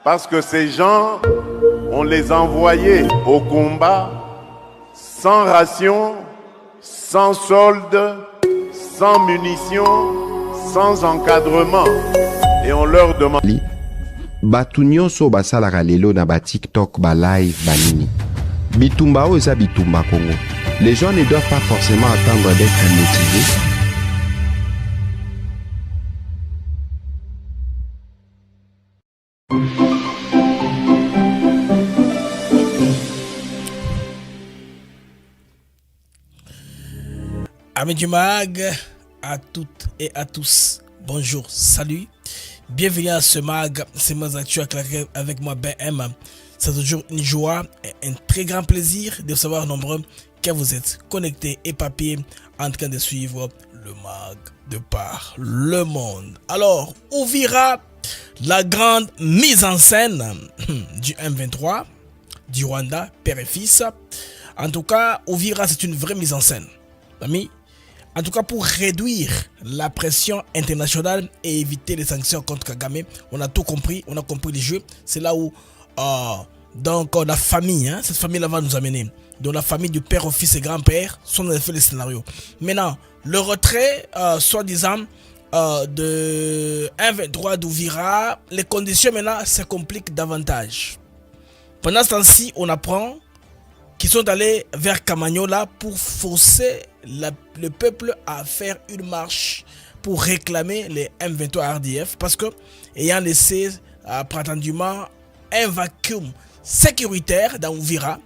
Parce que ces gens, on les envoyait au combat sans ration, sans solde, sans munitions, sans encadrement. Et on leur demande... Batu nyonso basalaka lelo na ba TikTok, ba live, ba nini. Bitumba o eza bitumba Congo. Les gens ne doivent pas forcément attendre d'être motivés. Amis du mag, à toutes et à tous, bonjour, salut, bienvenue à ce mag, c'est Mazachu avec moi BM. C'est toujours une joie et un très grand plaisir de savoir nombreux que vous êtes connectés et papiers en train de suivre le mag de par le monde. Alors, Uvira, la grande mise en scène du M23, du Rwanda, père et fils. En tout cas, Uvira, c'est une vraie mise en scène. Amis, en tout cas, pour réduire la pression internationale et éviter les sanctions contre Kagame, on a tout compris, on a compris les jeux. C'est là où donc la famille, cette famille-là va nous amener. Donc la famille du père, au fils et grand-père sont en effet les scénarios. Maintenant, le retrait, soi-disant, de 1-23 d'Uvira, les conditions maintenant se compliquent davantage. Pendant ce temps-ci, on apprend qu'ils sont allés vers Kamanyola pour forcer le peuple à faire une marche pour réclamer les M23 RDF parce que ayant laissé prétendument un vacuum sécuritaire dans Uvira,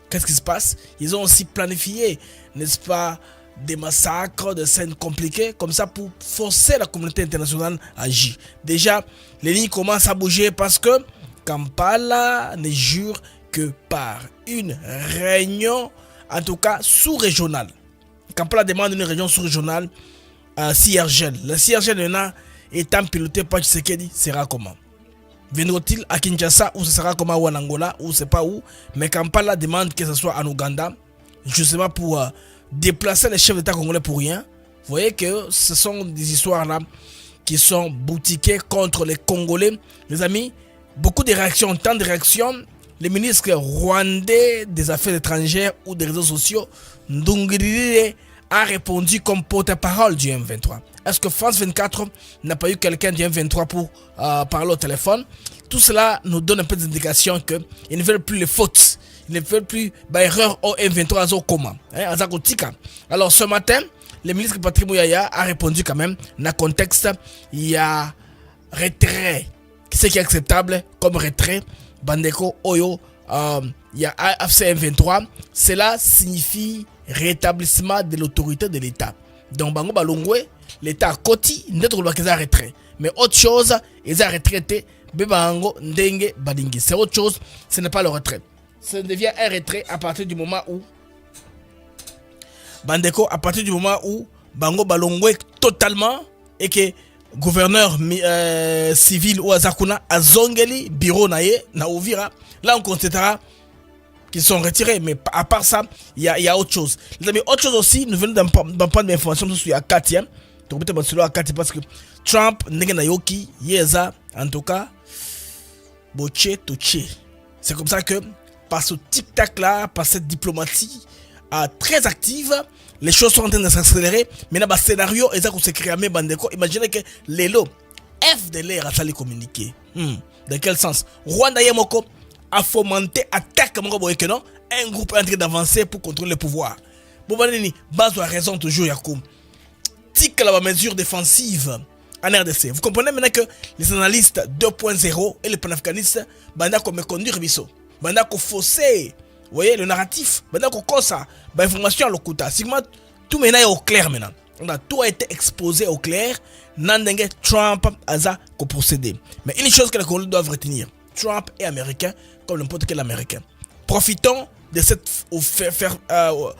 qu'est-ce qui se passe? Ils ont aussi planifié, n'est-ce pas, des massacres, des scènes compliquées comme ça pour forcer la communauté internationale à agir. Déjà, les lignes commencent à bouger parce que Kampala ne jure que par une réunion, en tout cas sous-régionale. Kampala demande une région sous-régionale CIRGL. La CIRGL étant pilotée par Tshisekedi, sera comment? Viendra-t-il à Kinshasa ou ce sera comme en Angola ou c'est pas où? Mais Kampala demande que ce soit en Ouganda, justement pour déplacer les chefs d'État congolais pour rien. Vous voyez que ce sont des histoires là qui sont boutiquées contre les Congolais. Les amis, beaucoup de réactions, tant de réactions. Le ministre rwandais des Affaires étrangères ou des réseaux sociaux, Ndungirire, a répondu comme porte-parole du M23. Est-ce que France 24 n'a pas eu quelqu'un du M23 pour parler au téléphone? Tout cela nous donne un peu d'indication qu'ils ne veulent plus les fautes. Ils ne veulent plus erreur au M23 au coma. Alors ce matin, le ministre Patrick Mouyaya a répondu quand même. Dans le contexte, il y a retrait. Ce qui est acceptable comme retrait. Bandeko Oyo, il y a AFC M23. Cela signifie rétablissement de l'autorité de l'État. Donc, Bango Balongwe, l'État a Koti, n'est-ce pas retrait. Mais autre chose, ils ont retraité, Bebango, Ndenge, Badingi. C'est autre chose, ce n'est pas le retrait. Ça devient un retrait à partir du moment où Bandeko, à partir du moment où Bango Balongwe totalement et que gouverneur civil ou Azakuna a Zongeli, bureau naye, na Uvira. Là, on constatera qu'ils sont retirés. Mais à part ça, il y a autre chose. Les amis, autre chose aussi, nous venons d'un point d'information sur Akati. Donc, peut-être sur Akati parce que Trump, Negenayoki, Yeza, en tout cas, Boche, Toche. C'est comme ça que, par ce tic-tac là, par cette diplomatie très active, les choses sont en train de s'accélérer. Maintenant, le scénario est qu'on s'est créé à Bandeko. Imaginez que les lots FDLR a sali communiquer. Dans quel sens? Rwanda Yamoko a fomenté attaque un groupe est en train d'avancer pour contrôler le pouvoir. Bobanini, base a raison toujours Yakoum. Tic la mesure défensive en RDC. Vous comprenez maintenant que les analystes 2.0 et les panafricanistes bandako me conduire biso. Bandako fausser. Vous voyez le narratif, maintenant qu'on cause ça, l'information à l'okuta. Tout maintenant est au clair maintenant. Tout a été exposé au clair. Nandenge Trump a procédé. Mais une chose que les Congolais doivent retenir, Trump est américain comme n'importe quel américain. Profitons de cette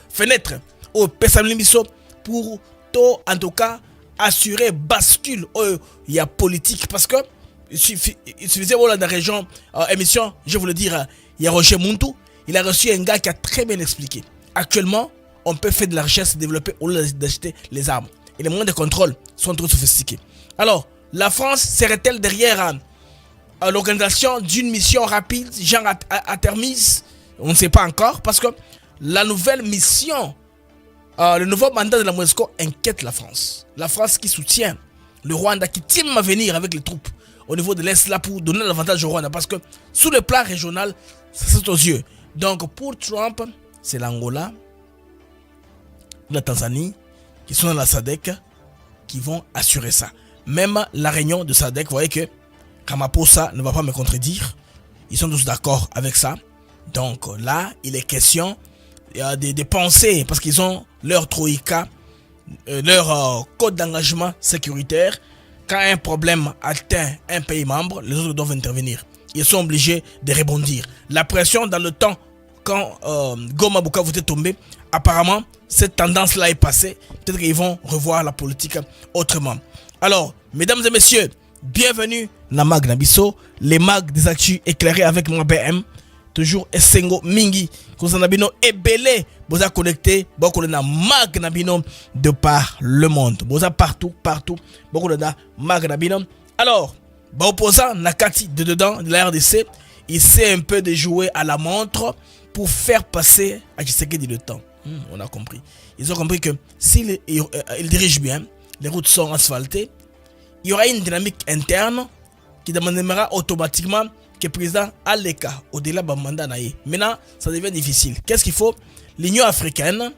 fenêtre au Pessamlimiso pour tout, en tout cas, assurer bascule il y a politique parce que il suffisait dans la région émission, je vous le dire, il y a Roger Muntu. Il a reçu un gars qui a très bien expliqué. Actuellement, on peut faire de la recherche et développer au lieu d'acheter les armes. Et les moyens de contrôle sont trop sophistiqués. Alors, la France serait-elle derrière l'organisation d'une mission rapide, genre à Termise. On ne sait pas encore parce que la nouvelle mission, le nouveau mandat de la MONUSCO inquiète la France. La France qui soutient le Rwanda, qui tient à venir avec les troupes au niveau de l'Est là pour donner l'avantage au Rwanda parce que sous le plan régional, ça saute aux yeux. Donc pour Trump, c'est l'Angola, la Tanzanie qui sont dans la SADC qui vont assurer ça. Même la réunion de SADC, vous voyez que Ramaphosa ne va pas me contredire. Ils sont tous d'accord avec ça. Donc là, il est question de penser, parce qu'ils ont leur troïka, leur code d'engagement sécuritaire. Quand un problème atteint un pays membre, les autres doivent intervenir. Ils sont obligés de rebondir. La pression dans le temps, quand Goma Bukavu était tombé, apparemment, cette tendance-là est passée. Peut-être qu'ils vont revoir la politique autrement. Alors, mesdames et messieurs, bienvenue dans Mag Nabiso, les mags des actus éclairés avec moi BM. Toujours Essengo Mingi, Kozanabino et Belé, vous êtes connecté, beaucoup de Mag Nabino de par le monde. Vous êtes partout, beaucoup de Mag Nabino. Alors, opposant Nakati de dedans de la RDC, il sait un peu de jouer à la montre pour faire passer à Tshisekedi le temps. On a compris. Ils ont compris que s'ils dirigent bien, les routes sont asphaltées, il y aura une dynamique interne qui demandera automatiquement que le président a les cas au-delà de mandat. Maintenant, ça devient difficile. Qu'est-ce qu'il faut? L'Union africaine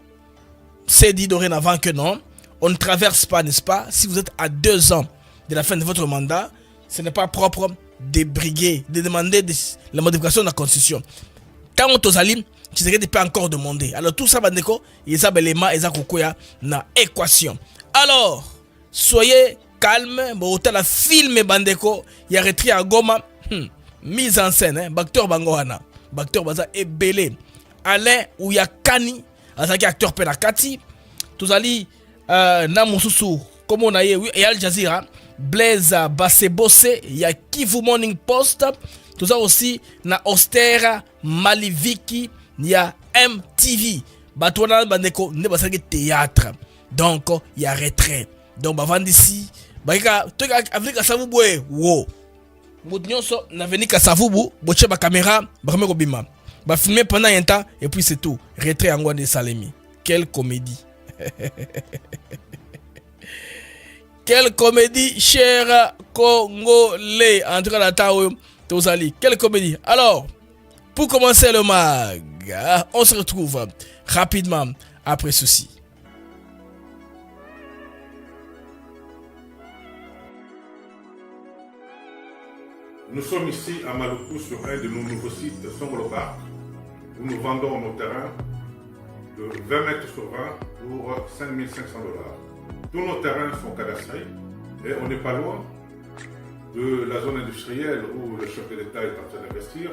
s'est dit dorénavant que non, on ne traverse pas, n'est-ce pas? Si vous êtes à 2 ans de la fin de votre mandat, ce n'est pas propre de briguer, de demander la modification de la constitution. Tant aux alim, Tshisekedi peut encore demander. Alors tout ça, bandeko, ils ont l'élément, ils ont kokoya na équation. Alors, soyez calme, bon, la film bandeko, il y a retrait à Goma, mise en scène, Bacteur Bangoana, Bacteur Baza et Belé, Alain ou ya Kani, Azaki acteur Penakati, tous ali Namususu, comme on a eu, et Al Jazeera, Blaise Bassebosse, il y a Kivu Morning Post, tout ça aussi, na Ostera, Maliviki, il y a MTV, Batouana Bandeko, ne basaki théâtre, donc il y a retrait. Donc, avant d'ici, avec Kasavubu, wow. Moudnyonso n'a venu Kasavubu, boche ba caméra, ba bima. Ba filmer pendant un temps et puis c'est tout. Retrait en de Salemi. Quelle comédie. Quelle comédie, cher Congolais. En tout cas, la Tao, Tozali. Quelle comédie. Alors, pour commencer le mag, on se retrouve rapidement après ceci. Nous sommes ici à Maluku sur un de nos nouveaux sites, Songolo Park, où nous vendons nos terrains de 20 mètres sur 20 pour 5 500 $. Tous nos terrains sont cadastrés et on n'est pas loin de la zone industrielle où le chef de l'État est en train d'investir,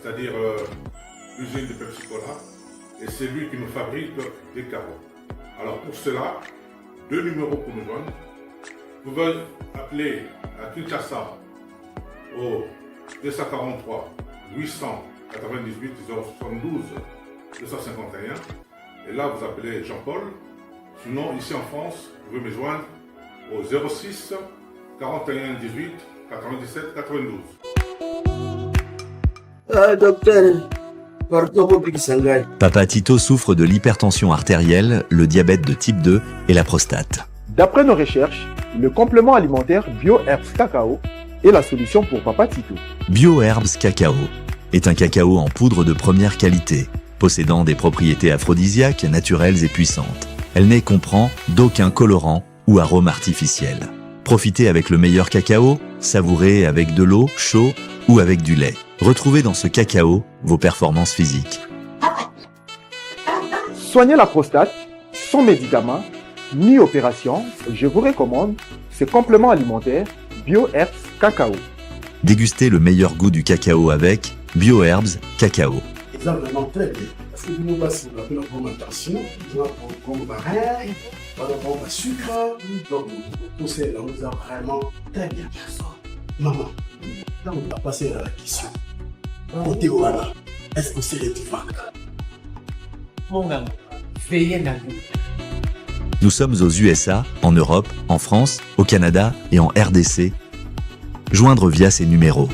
c'est-à-dire l'usine de Pepsi Cola, et c'est lui qui nous fabrique des carreaux. Alors pour cela, 2 numéros pour nous joindre. Vous pouvez appeler à Kinshasa au 243 898 072 251 et là vous appelez Jean-Paul. Sinon ici en France vous pouvez me joindre au 06 41 18 97 92. Docteur, Papa Tito souffre de l'hypertension artérielle, le diabète de type 2 et la prostate. D'après nos recherches, le complément alimentaire BioHerbs Cacao est la solution pour Papa Tito. BioHerbs Cacao est un cacao en poudre de première qualité, possédant des propriétés aphrodisiaques, naturelles et puissantes. Elle ne comprend d'aucun colorant ou arôme artificiel. Profitez avec le meilleur cacao, savourez avec de l'eau, chaud ou avec du lait. Retrouvez dans ce cacao vos performances physiques. Soignez la prostate sans médicaments ni opération, je vous recommande ce complément alimentaire BioHerbs Cacao. Dégustez le meilleur goût du cacao avec BioHerbs Cacao. C'est vraiment très bien. Parce que nous passons la fermentation, nous avons comme baril, nous avons le sucre, donc tout ça, nous avons vraiment très bien. Maman, là on va passer à la question. Côté Ouana, est-ce que c'est le vaincre? Mon amour, veillez dans vous. Nous sommes aux USA, en Europe, en France, au Canada et en RDC. joindre via ces numéros.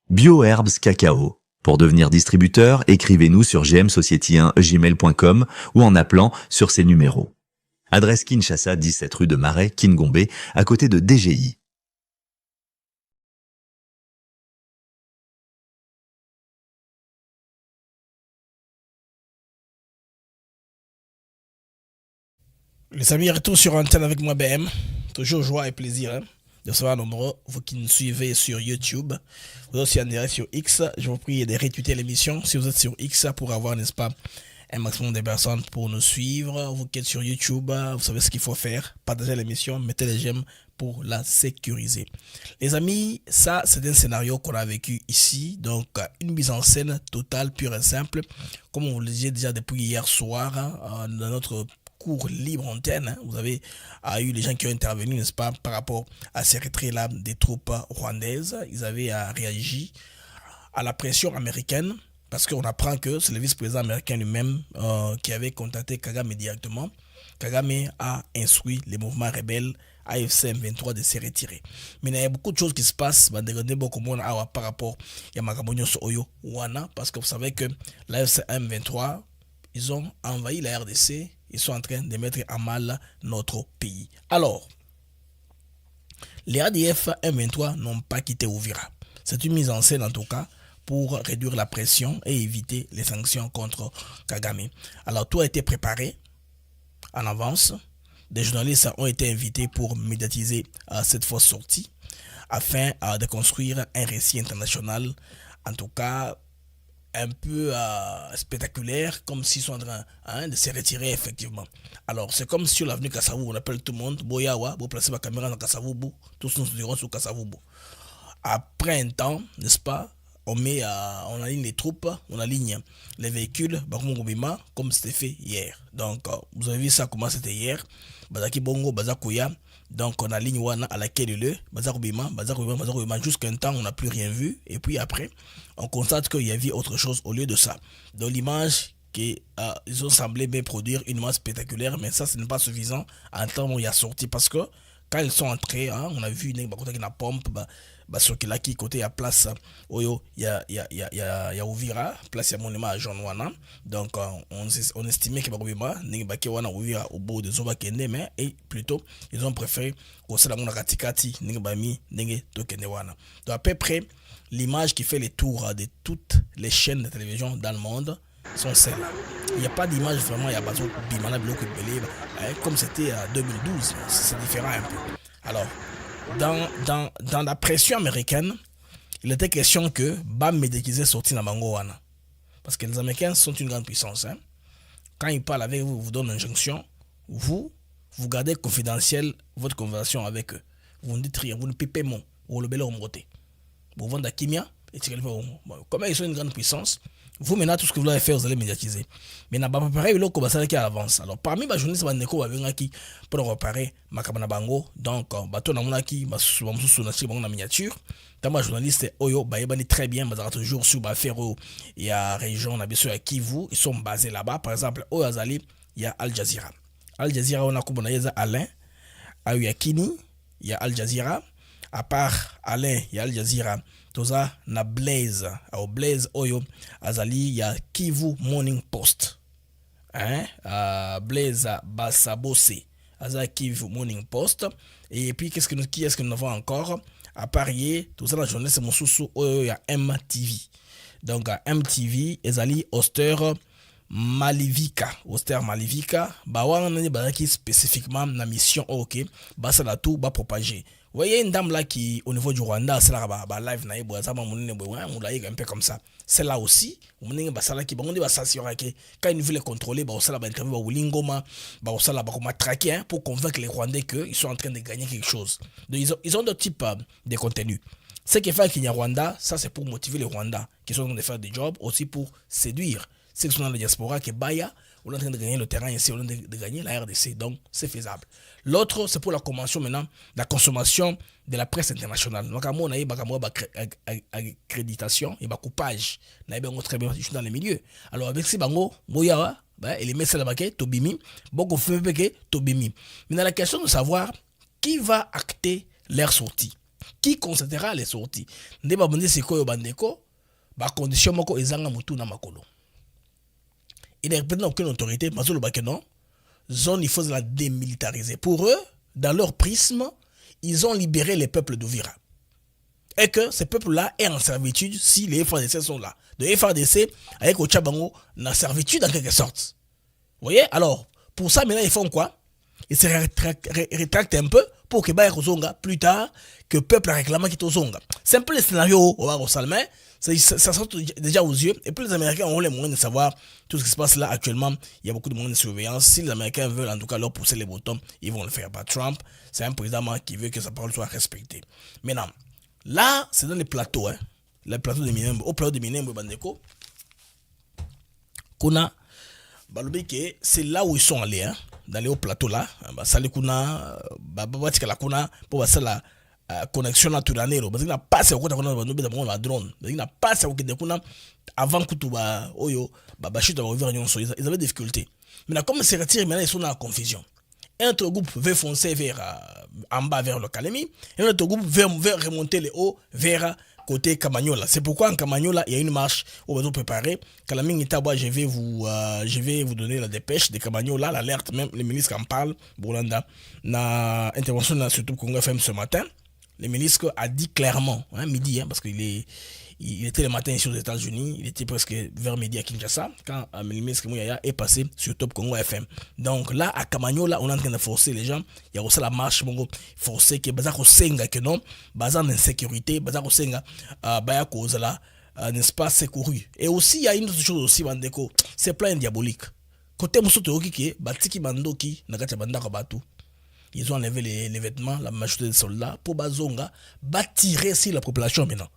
BioHerbs Cacao. Pour devenir distributeur, écrivez-nous sur gmsociety1gmail.com ou en appelant sur ces numéros. Adresse Kinshasa, 17 rue de Marais, Kingombe, à côté de DGI. Les amis, retour sur antenne avec moi BM. Toujours joie et plaisir de savoir nombreux, vous qui nous suivez sur YouTube. Vous êtes aussi en direct sur X. Je vous prie de retweeter l'émission si vous êtes sur X pour avoir, n'est-ce pas, un maximum de personnes pour nous suivre. Vous qui êtes sur YouTube, vous savez ce qu'il faut faire. Partagez l'émission, mettez les j'aime pour la sécuriser. Les amis, ça c'est un scénario qu'on a vécu ici. Donc une mise en scène totale, pure et simple. Comme on vous le disait déjà depuis hier soir dans notre cours libre antenne, vous avez eu les gens qui ont intervenu, n'est-ce pas, par rapport à ces retraits-là des troupes rwandaises. Ils avaient réagi à la pression américaine parce qu'on apprend que c'est le vice-président américain lui-même qui avait contacté Kagame directement. Kagame a instruit les mouvements rebelles AFC M23 de se retirer. Mais il y a beaucoup de choses qui se passent par rapport à Makabonyo Oyo Wana, parce que vous savez que l'AFC M23, ils ont envahi la RDC. Ils sont en train de mettre à mal notre pays. Alors, les ADF M23 n'ont pas quitté Uvira. C'est une mise en scène en tout cas pour réduire la pression et éviter les sanctions contre Kagame. Alors, tout a été préparé en avance. Des journalistes ont été invités pour médiatiser cette fausse sortie afin de construire un récit international, en tout cas un peu spectaculaire, comme s'ils sont en train de se retirer effectivement. Alors c'est comme sur l'avenue Kassavou, on appelle tout le monde Boyawa, vous placez ma caméra dans Kassavou, tous nous dirons sur Kassavou. Après un temps, n'est-ce pas, on aligne les troupes, on aligne les véhicules, comme c'était fait hier. Donc vous avez vu ça comment c'était hier. Bazaki Bongo, Bazakuya. Donc on aligne Wana à laquelle le Bazakubima, jusqu'à un temps on n'a plus rien vu. Et puis après, on constate qu'il y avait autre chose au lieu de ça. Dans l'image qu'ils ont semblé bien produire une image spectaculaire, mais ça ce n'est pas suffisant en temps où il y a sorti, parce que quand ils sont entrés, on a vu une pompe, sur qui là qui côté à place Oyo, il y a Uvira, place il y a monument à John Wana. Donc on estimait que Bakobima n'engba wana Uvira au bout de Zoba Kende, mais et plutôt ils ont préféré qu'on se la mona katikati n'engba mi n'enge to Kende Wana. Donc à peu près l'image qui fait les tours de toutes les chaînes de télévision dans le monde sont celles. Il n'y a pas d'image vraiment, il y a pas de bimana bloqué comme c'était en 2012, c'est différent un peu. Alors dans la pression américaine, il était question que Bam médiatisé sorti dans Bangowana. Parce que les Américains sont une grande puissance. Quand ils parlent avec vous, vous donnent une injonction, vous gardez confidentiel votre conversation avec eux. Vous ne dites rien, vous ne pipez mon, vous le belez au moté. Vous vendez à Kimia, et comme ils sont une grande puissance, vous maintenant tout ce que vous allez faire, vous allez médiatiser. Mais n'a pas préparé le coup qui à l'avance. Alors parmi les journalistes qui pour réparer Makabana Bango, donc bateau na qui na miniature. Dans ma journaliste Oyo Baïbani très bien, mais toujours sur Bafero, il y a région na bien à Kivu, ils sont basés là-bas. Par exemple Oyo Azali, il y a Al Jazeera. Al Jazeera on a comme Alain, à Yakini, il y a Al Jazeera. À part Alain, il y a Al Jazeera. Toza na Blaze, au Blaze Oyo Azali, il y a Kivu Morning Post. Blaze Basabose, Azali Kivu Morning Post. Et puis qui est-ce que nous avons encore? À parier, tout ça la journée c'est mon sous Oyo, il y a MTV. Donc à MTV, Azali Oster Malivika, qui spécifiquement la mission OK, ça la tout va propager. Vous voyez une dame là qui au niveau du Rwanda, c'est là live na ebo ça un peu comme ça. C'est là aussi, on qui va s'assurer que quand ils veulent les contrôler, ça là interview au Lingoma, ça là traquer pour convaincre les Rwandais qu'ils sont en train de gagner quelque chose. Donc ils ont deux types de contenus. Ce qui fait qu'il y a Rwanda, ça c'est pour motiver les Rwandais qui sont en train de faire des jobs, aussi pour séduire ceux qui sont dans la diaspora qui baya on est en train de gagner le terrain ici, on est en train de gagner la RDC. Donc, c'est faisable. L'autre, c'est pour la consommation maintenant, la consommation de la presse internationale. Donc, on a eu accréditation et coupage. On a eu très bien, je suis dans les milieux. Alors, avec ces bango, Moya, et les messages là-bas, Tobimi, beaucoup fait Tobimi. Mais dans la question de savoir qui va acter leur sortie, qui constatera les sorties. Ndé ba bonde seko yo bandeko, ba condition moko ezanga mutu na makolo. Il n'y a aucune autorité, mais non, zone, il faut la démilitariser. Pour eux, dans leur prisme, ils ont libéré les peuples d'Ouvira. Et que ces peuples-là est en servitude si les FARDC sont là. Les FARDC, avec Ochabango, en servitude en quelque sorte. Vous voyez? Alors, pour ça, maintenant, ils font quoi? Ils se rétractent un peu pour que Baye Kozonga, plus tard, que le peuple réclame qu'il Kozonga. C'est un peu le scénario au Salman. Ça sort déjà aux yeux. Et puis les Américains ont les moyens de savoir tout ce qui se passe là actuellement. Il y a beaucoup de moyens de surveillance. Si les Américains veulent en tout cas leur pousser les boutons, ils vont le faire. Pas Trump, c'est un président qui veut que sa parole soit respectée. Maintenant, là, c'est dans les plateaux. Hein, les plateaux de Minembo. Au plateau de Minembo, Bandeko, Kuna, c'est là où ils sont allés. Hein, dans les hauts plateaux là. Sali Kuna, Babatika Kuna, pour la connexion naturelle parce qu'il n'a pas ce qu'on a un drone il n'a pas ce qu'on a avant que tout va oyo chute ils avaient des difficultés mais comme ils se retirent maintenant ils sont dans la confusion. Un autre groupe veut foncer vers en bas vers le Kalemi et un autre groupe veut remonter les hauts vers côté Kamanyola. C'est pourquoi en Kamanyola il y a une marche où on va préparer. Kalami Nitaba, je vais vous donner la dépêche de Kamanyola, l'alerte même les ministres en parlent. Bolanda na intervention surtout Congo FM ce matin. Le ministre a dit clairement, hein, midi, hein, parce qu'il était le matin ici aux États-Unis, il était presque vers midi à Kinshasa, quand le ministre Mouyaya est passé sur Top Congo FM. Donc là, à Kamanyola, on est en train de forcer les gens. Il y a aussi la marche, forcer que Bazar Osenga, que non, Bazar d'insécurité, Bazar Osenga, Baya Kozala, n'est-ce pas, secouru. Et aussi, il y a une autre chose aussi, Bandeko, c'est plein diabolique. Côté Moussoto Oki, Batiki Bandoki, Nagacha Bandaka Batu. Ils ont enlevé les vêtements, la majorité des soldats, pour Bazonga, tirer sur la population maintenant.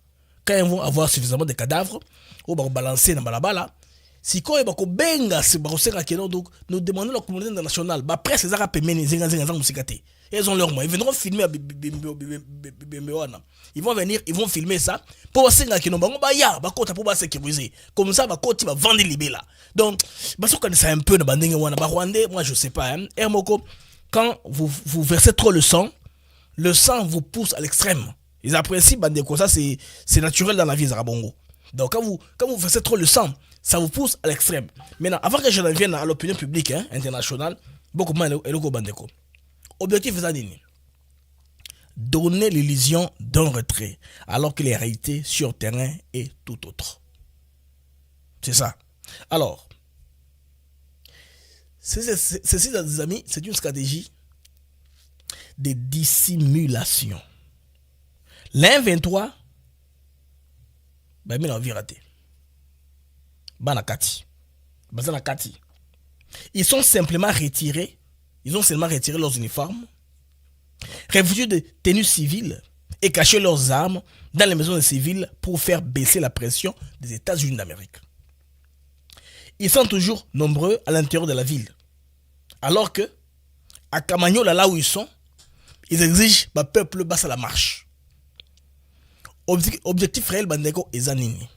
Quand ils vont avoir suffisamment de cadavres, ou balancer dans Balabala, si quand ils vont benga, donc nous demandons à la communauté internationale, après ces arabes ils ont leur moyen, ils viendront filmer à ils vont venir, ils vont filmer ça, pour voir que nous pour sécuriser. Comme ça, ils vont vendre les là. Donc, c'est un peu de Rwandais, moi je sais pas, Hermoko. Quand vous versez trop le sang vous pousse à l'extrême. Ils apprécient Bandeko, ça c'est naturel dans la vie Zarabongo. Donc quand vous versez trop le sang, ça vous pousse à l'extrême. Maintenant, avant que je revienne à l'opinion publique internationale, beaucoup moins Eloko Bandeko. Objectif est donner l'illusion d'un retrait, alors que la réalité sur terrain est tout autre. C'est ça. Alors, ceci, les amis, c'est une stratégie de dissimulation. L'M23, il a raté. Ils sont simplement retirés. Ils ont seulement retiré leurs uniformes, revêtus de tenues civiles et caché leurs armes dans les maisons de civils pour faire baisser la pression des États-Unis d'Amérique. Ils sont toujours nombreux à l'intérieur de la ville. Alors que, à Kamanyola, là où ils sont, ils exigent le peuple basse à la marche. Objectif réel, Bandeko et Zanini.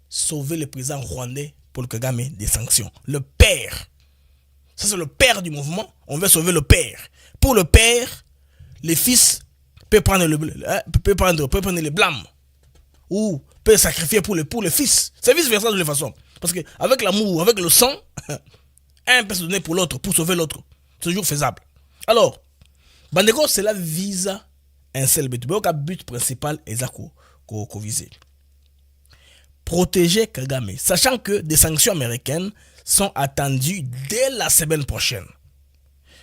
Sauver le président rwandais Paul Kagame des sanctions. Le père. Ça, c'est le père du mouvement. On veut sauver le père. Pour le père, les fils peuvent prendre les blâmes. Ou peuvent sacrifier pour le fils. C'est vice-versa de toute façon. Parce qu'avec l'amour, avec le sang, un peut se donner pour l'autre, pour sauver l'autre. C'est toujours faisable. Alors, Bandeko, cela vise un seul but. Le but principal est qu'on vise. Protéger Kagame, sachant que des sanctions américaines sont attendues dès la semaine prochaine.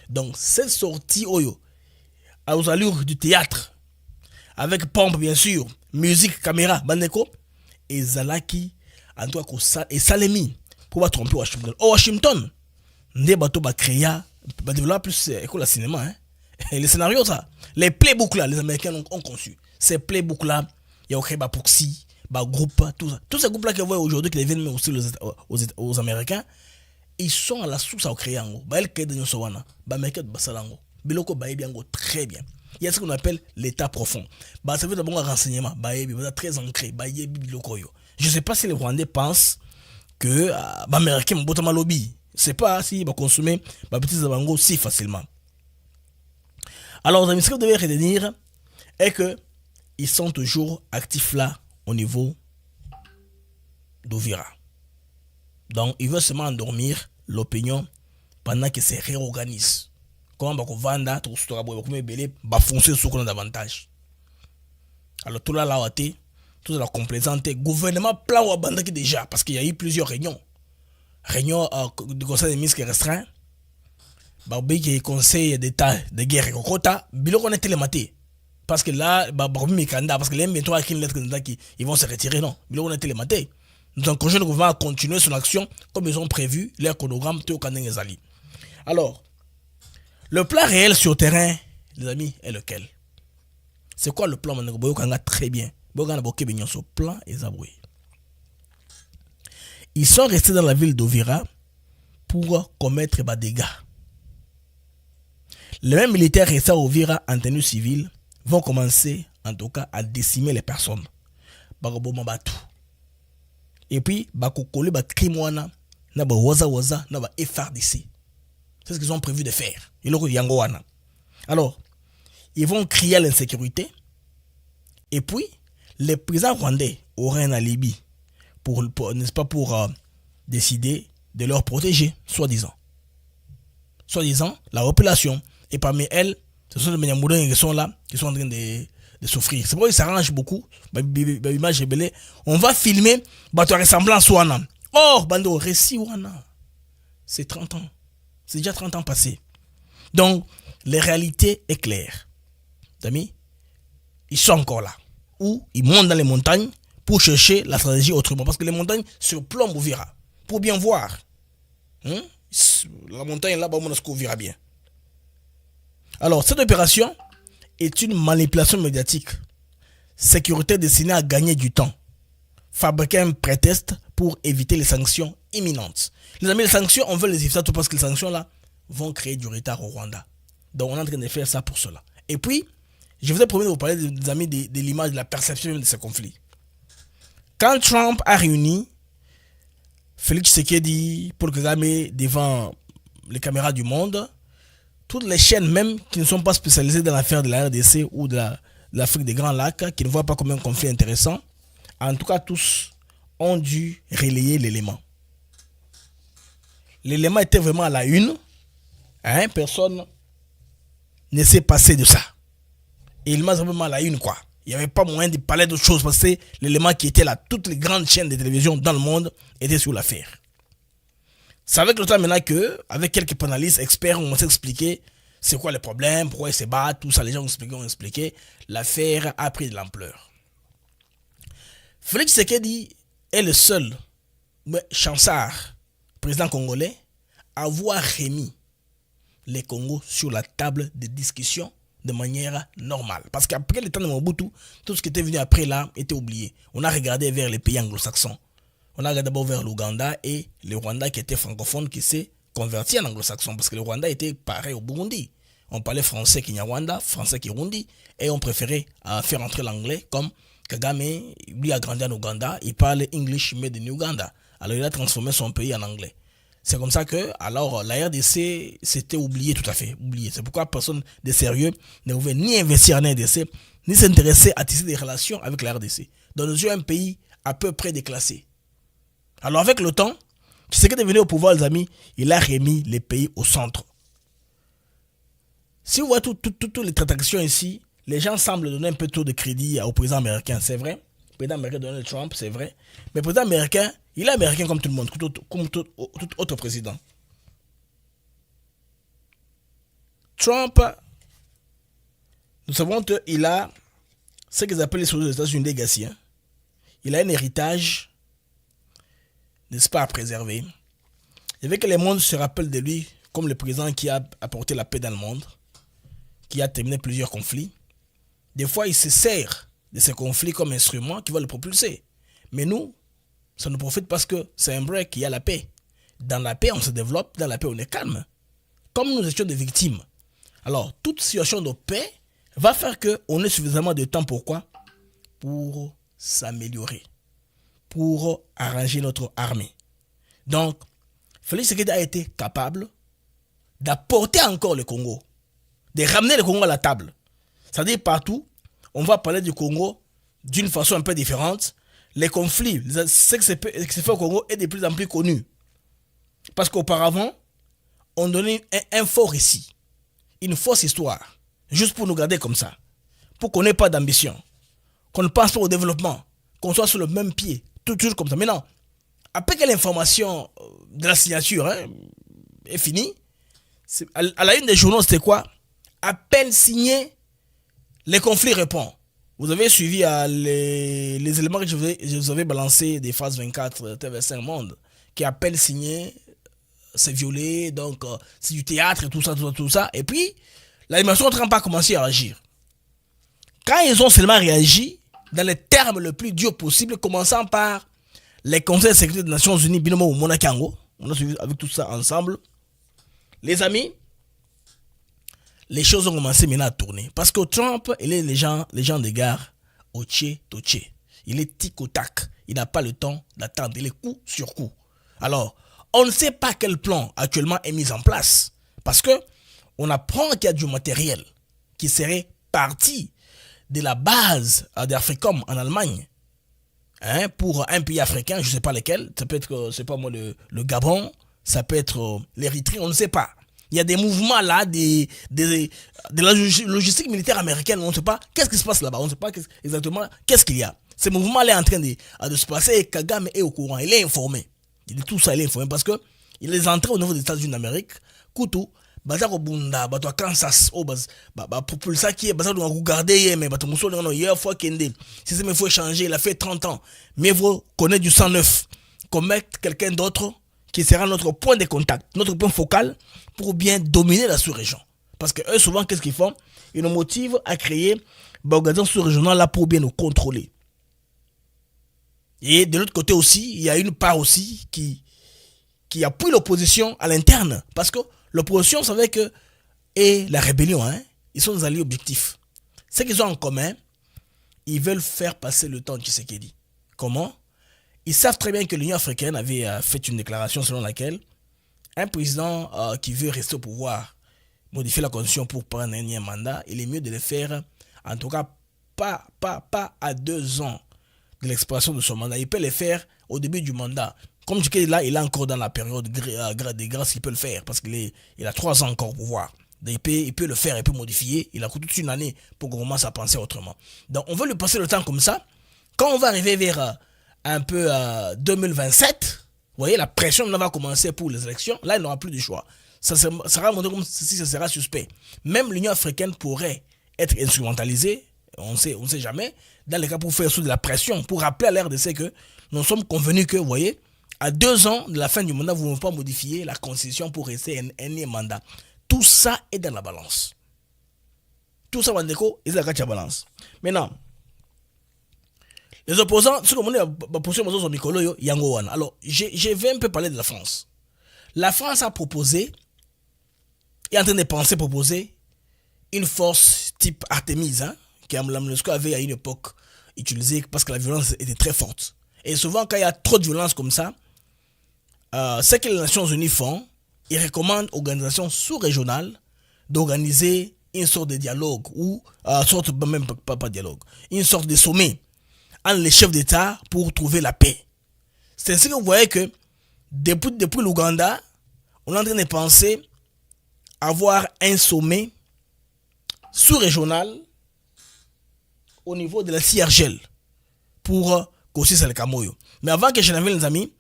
Donc, cette sortie aux allures du théâtre, avec pompe bien sûr, musique, caméra, Bandeko, et Zalaki, en tout cas, et Salemi, pour tromper Washington. Au Washington, des bateaux va créer, va développer plus école à cinéma. Et les scénarios, ça, les playbooks là, les Américains ont conçu. Ces playbooks là, il y a créé Proxy, groupe, tout ça. Tous ces groupes là que vous voyez aujourd'hui qui deviennent aussi aux Américains, ils sont à la source à créer en gros. Elle crée de Nyosowana. Meket Basalango. Biloko Baebiango, très bien. Il y a ce qu'on appelle l'état profond. Ça veut dire bon renseignement. Baebi, très ancré. Baebi Biloko yo. Je ne sais pas si les Rwandais pensent que Américain Mbotama lobby. Je ne sais pas si va consommer petits Zabango si facilement. Alors, ce que vous devez retenir est que ils sont toujours actifs là au niveau d'Ovira. Donc, ils veulent seulement endormir l'opinion pendant que ça réorganise. Comment on va vendre, tout ce qu'on va foncer sur qu'on a davantage. Alors, tout là, tout la complaisante, gouvernement plan ou abandonné déjà, parce qu'il y a eu plusieurs réunions. Réunion du conseil des ministres restreint, qui conseil d'état de guerre et Kokota, bilo qu'on est télématé. Parce que là, parce que les métros qui ils vont se retirer, non. Bilo qu'on est télématé. Donc, le gouvernement va continuer son action comme ils ont prévu leur chronogramme au Kaneng Ezali. Alors, le plan réel sur terrain, les amis, est lequel? C'est quoi le plan? Très bien. Plan et Zaboué. Ils sont restés dans la ville d'Ovira pour commettre des dégâts. Les mêmes militaires restés à Ovira en tenue civile vont commencer, en tout cas, à décimer les personnes. Et puis, bakokole ba krimwana na ba waza na ba FRDC. C'est ce qu'ils ont prévu de faire. Alors, ils vont crier à l'insécurité. Et puis, les présidents rwandais auraient un alibi n'est-ce pas, pour décider de leur protéger, soi-disant. Soi-disant, la population. Et parmi elles, ce sont les Manyamboudins qui sont là, qui sont en train de souffrir. C'est pourquoi ils s'arrangent beaucoup. On va filmer votre ressemblance wana. Oh, bando, récit wana. C'est 30 ans. C'est déjà 30 ans passés. Donc, la réalité est claire. Amis, ils sont encore là. Ou ils montent dans les montagnes pour chercher la stratégie autrement. Parce que les montagnes surplombent Ovira. Pour bien voir. La montagne là-bas, on verra bien. Alors, cette opération est une manipulation médiatique. Sécurité destinée à gagner du temps. Fabriquer un prétexte pour éviter les sanctions imminentes. Les amis, les sanctions, on veut les éviter tout parce que les sanctions là vont créer du retard au Rwanda. Donc, on est en train de faire ça pour cela. Et puis, je vous ai promis de vous parler des amis de l'image, de la perception de ce conflit. Quand Trump a réuni Félix Tshisekedi, Paul Kagame devant les caméras du monde, toutes les chaînes même qui ne sont pas spécialisées dans l'affaire de la RDC ou de l'Afrique des Grands Lacs, qui ne voient pas comme un conflit intéressant, en tout cas tous ont dû relayer l'élément. L'élément était vraiment à la une. Personne ne s'est passé de ça. Et il m'a vraiment à la une, quoi. Il n'y avait pas moyen de parler d'autre chose parce que l'élément qui était là, toutes les grandes chaînes de télévision dans le monde étaient sur l'affaire. C'est avec le temps maintenant que, avec quelques panélistes experts, on s'est expliqué c'est quoi le problème, pourquoi ils se battent, tout ça, les gens ont expliqué. L'affaire a pris de l'ampleur. Félix Tshisekedi est le seul chancard, président congolais, à avoir remis les Congos sur la table de discussion de manière normale. Parce qu'après le temps de Mobutu, tout ce qui était venu après là était oublié. On a regardé vers les pays anglo-saxons. On a regardé d'abord vers l'Ouganda et le Rwanda qui était francophone qui s'est converti en anglo-saxon. Parce que le Rwanda était pareil au Burundi. On parlait français Kinyarwanda, français Kirundi et on préférait faire entrer l'anglais comme Kagame, lui a grandi en Ouganda, il parle English made in Uganda. Alors il a transformé son pays en anglais. C'est comme ça que, alors, la RDC s'était oublié tout à fait. Oublié. C'est pourquoi personne de sérieux ne pouvait ni investir en RDC, ni s'intéresser à tisser des relations avec la RDC. Dans nos yeux, un pays à peu près déclassé. Alors, avec le temps, tu sais qu'il est venu au pouvoir, les amis, il a remis les pays au centre. Si vous voyez toutes les transactions ici, les gens semblent donner un peu trop de crédit au président américain, c'est vrai. Le président américain Donald Trump, c'est vrai. Mais le président américain, il est américain comme tout le monde, comme tout autre président. Trump, nous savons qu'il a ce qu'ils appellent les États-Unis legacy. Il a un héritage, n'est-ce pas, à préserver. Il veut que le monde se rappelle de lui comme le président qui a apporté la paix dans le monde, qui a terminé plusieurs conflits. Des fois, il se sert de ces conflits comme instrument qui va le propulser. Mais nous, ça nous profite parce que c'est un break, il y a la paix. dans la paix, on se développe, dans la paix, on est calme. Comme nous étions des victimes. Alors, toute situation de paix va faire qu'on ait suffisamment de temps pour quoi? Pour s'améliorer, pour arranger notre armée. Donc, Félix Tshisekedi a été capable d'apporter encore le Congo, de ramener le Congo à la table. C'est-à-dire partout, on va parler du Congo d'une façon un peu différente. Les conflits, ce qui se fait au Congo est de plus en plus connu. Parce qu'auparavant, on donnait un faux récit, une fausse histoire, juste pour nous garder comme ça, pour qu'on n'ait pas d'ambition, qu'on ne pense pas au développement, qu'on soit sur le même pied, toujours comme ça. Maintenant, après que l'information de la signature est finie, à la une des journaux, c'était quoi? À peine signé, les conflits répondent. Vous avez suivi les éléments que je vous avais balancés des phases 24 TV5 Monde, qui à peine signé, c'est violé, donc c'est du théâtre et tout ça. Et puis, l'animation n'a pas commencé à agir. Quand ils ont seulement réagi, dans les termes le plus durs possible, commençant par les conseils de sécurité des Nations Unies, Binomo ou Monakango, on a suivi avec tout ça ensemble, les amis, les choses ont commencé maintenant à tourner. Parce que Trump, il est les gens de gare au tché. Il est tic au tac. Il n'a pas le temps d'attendre. Il est coup sur coup. Alors, on ne sait pas quel plan actuellement est mis en place. Parce que on apprend qu'il y a du matériel qui serait parti de la base d'Africom en Allemagne. Pour un pays africain, je ne sais pas lequel. Ça peut être, c'est pas moi, le Gabon. Ça peut être l'Érythrée, on ne sait pas. Il y a des mouvements là, de la logistique militaire américaine, on ne sait pas qu'est-ce qui se passe là-bas, on ne sait pas exactement qu'est-ce qu'il y a. Ces mouvements-là sont en train de se passer et Kagame est au courant, il est informé. Il est tout ça, il est informé parce que il est entré au niveau des États-Unis d'Amérique, Koutou, Bazar au Bunda, Bato Kansas, propulsa qui est Bazar de regarder, mais Bato Mousso, non, il y a fois qu'il si c'est mais faut changer, il a fait 30 ans, mais vous connaissez du sang neuf, qu'on mette quelqu'un d'autre qui sera notre point de contact, notre point focal pour bien dominer la sous-région. Parce que eux, souvent, qu'est-ce qu'ils font? Ils nous motivent à créer une organisation sous-régionale là pour bien nous contrôler. Et de l'autre côté aussi, il y a une part aussi qui appuie l'opposition à l'interne. Parce que l'opposition, vous savez que, et la rébellion, ils sont des alliés objectifs. Ce qu'ils ont en commun, ils veulent faire passer le temps de Tshisekedi. Comment? Ils savent très bien que l'Union africaine avait fait une déclaration selon laquelle un président qui veut rester au pouvoir, modifier la constitution pour prendre un énième mandat, il est mieux de le faire, en tout cas, pas à 2 ans de l'expiration de son mandat. Il peut le faire au début du mandat. Comme tu dis là, il est encore dans la période de grâce, il peut le faire parce qu'il a 3 ans encore au pouvoir. Il peut le faire, il peut modifier. Il a coûté toute une année pour qu'on commence à penser autrement. Donc, on veut lui passer le temps comme ça. Quand on va arriver vers un peu 2027, vous voyez, la pression va commencer pour les élections. Là, il n'aura plus de choix. Ça sera montré comme si ça sera suspect. Même l'Union africaine pourrait être instrumentalisée, on sait jamais, dans les cas pour faire sous de la pression, pour rappeler à l'RDC que nous sommes convenus que, vous voyez, à 2 ans de la fin du mandat, vous ne pouvez pas modifier la constitution pour rester un mandat. Tout ça est dans la balance. Tout ça, Wandeko, est dans la balance. Maintenant, les opposants, ce que vous avez posé sur Mikolo, Yango Wan. Alors, je vais un peu parler de la France. La France a proposé, est en train de proposer une force type Artemis, que la MONUSCO avait à une époque utilisée parce que la violence était très forte. Et souvent, quand il y a trop de violence comme ça, ce que les Nations Unies font, ils recommandent aux organisations sous-régionales d'organiser une sorte de dialogue, ou même pas dialogue, une sorte de sommet entre les chefs d'État pour trouver la paix. C'est ainsi que vous voyez que depuis l'Ouganda, on est en train de penser avoir un sommet sous-régional au niveau de la CIRGL pour Kossi Salkamoyo. Mais avant que je n'avais les amis,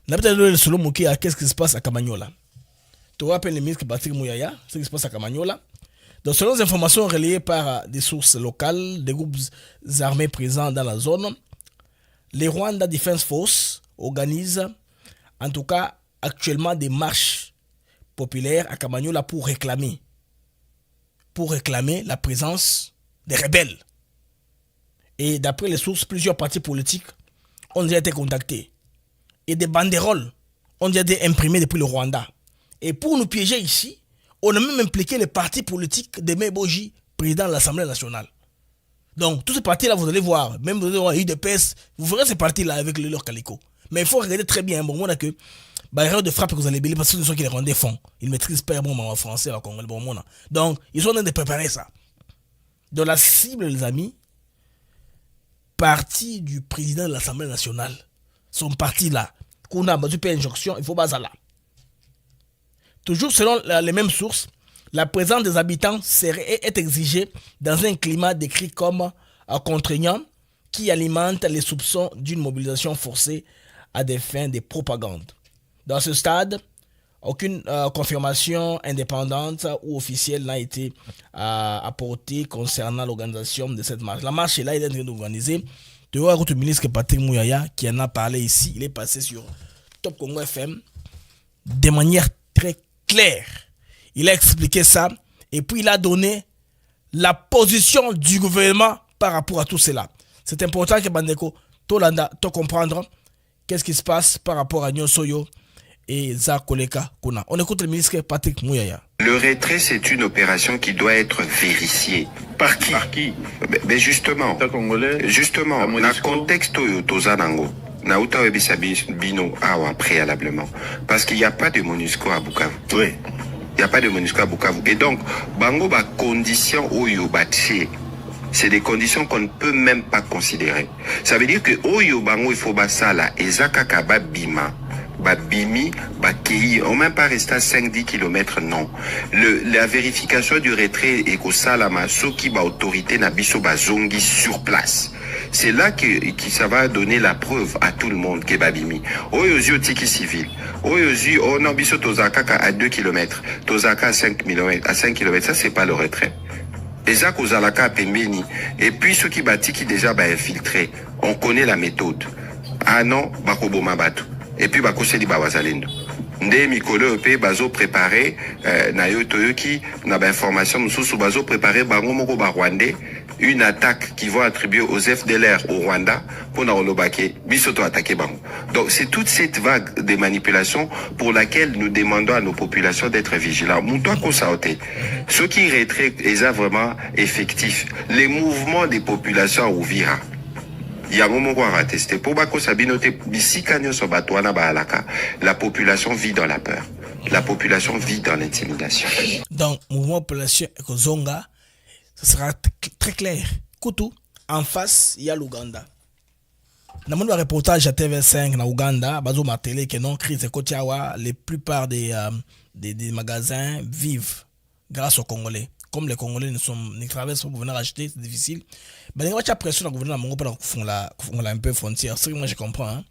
on a peut-être le solo moqué à qu'est-ce qui se passe à Kamagnola. Tu vois, le ministre Patrick Mouyaya, ce qui se passe à Kamagnola. Donc, selon les informations relayées par des sources locales, des groupes armés présents dans la zone, les Rwanda Defense Force organisent, en tout cas, actuellement des marches populaires à Kamagnola pour réclamer la présence des rebelles. Et d'après les sources, plusieurs partis politiques ont déjà été contactés. Et des banderoles ont déjà été imprimés depuis le Rwanda. Et pour nous piéger ici, on a même impliqué les partis politiques de Meboji, président de l'Assemblée nationale. Donc, tous ces partis-là, vous allez voir, même vous allez voir UDPS, vous verrez ces partis-là avec leur calico. Mais il faut regarder très bien, bon, on a que, erreur de frappe que vous allez bélir parce que ce sont qui les Rwandais font. Ils maîtrisent pas bon en français, en congolais, bon, donc, ils sont en train de préparer ça. Dans la cible, les amis, parti du président de l'Assemblée nationale, son parti là, qu'on a battu par injonction, il faut baser là. Toujours selon les mêmes sources, la présence des habitants est exigée dans un climat décrit comme contraignant qui alimente les soupçons d'une mobilisation forcée à des fins de propagande. Dans ce stade, aucune confirmation indépendante ou officielle n'a été apportée concernant l'organisation de cette marche. La marche est là, il est en train d'organiser. Tu vois, le ministre Patrick Mouyaya qui en a parlé ici, il est passé sur Top Congo FM de manière très claire. Il a expliqué ça et puis il a donné la position du gouvernement par rapport à tout cela. C'est important que Bandeko, Tolanda, te comprendre qu'est-ce qui se passe par rapport à Nyosoyo et Zakoleka Kuna. On écoute le ministre Patrick Mouyaya. Le retrait, c'est une opération qui doit être vérifiée. Par qui? Par qui? Ben justement, justement, dans le contexte Tozanango, Naouta Webisa Bino Awa préalablement. Parce qu'il n'y a pas de MONUSCO à Bukavu. Oui. Il n'y a pas de MONUSCO à Bukavu. Et donc, Bango ba condition Oyo Baché. C'est des conditions qu'on ne peut même pas considérer. Ça veut dire que Oyo Bango il faut basala et Zakaka Bima. Bimi, Bakei, on même pas resté à 5-10 km, non. La vérification du retrait et qu'au salama, ceux qui ba autorité na biso bazongi sur place. C'est là que ça va donner la preuve à tout le monde que Babimi. Oyozi tiki civil. Oyozi, on a biso Tozaka à 2 km. Tozaka à 5 km. Ça, c'est pas le retrait. Et ça, Kozalaka à Pembeni. Et puis, ceux qui bâtissent qui déjà infiltré. On connaît la méthode. Ah non, Bakoboma Batu. Et puis bakoseli bawazalendo nde mikolo pe bazo préparer na yo toyoki na ba information mususu bazo préparer bango moko ba rwandais une attaque qui vont attribuer aux FDLR au Rwanda pour na olobake bisoto attaquer bango. Donc c'est toute cette vague de manipulation pour laquelle nous demandons à nos populations d'être vigilants. Moutoua Kosaote, ceux qui retraitent est vraiment effectif. Les mouvements des populations à Ouvira. Il y a un moment où on va tester. Pour Bako Sabinote, la population vit dans la peur. La population vit dans l'intimidation. Donc, mouvement population Zonga, ce sera très clair. Koutou, en face, il y a l'Ouganda. Dans mon reportage à TV5 en Ouganda, Bazo Martelé, que non, crise et Kotiawa, la plupart des magasins vivent grâce aux Congolais. Comme les Congolais ne traversent pas pour venir acheter, c'est difficile. Ben, il y a une pression dans le gouvernement pour qu'on un peu frontière. C'est ce que moi je comprends. Hein.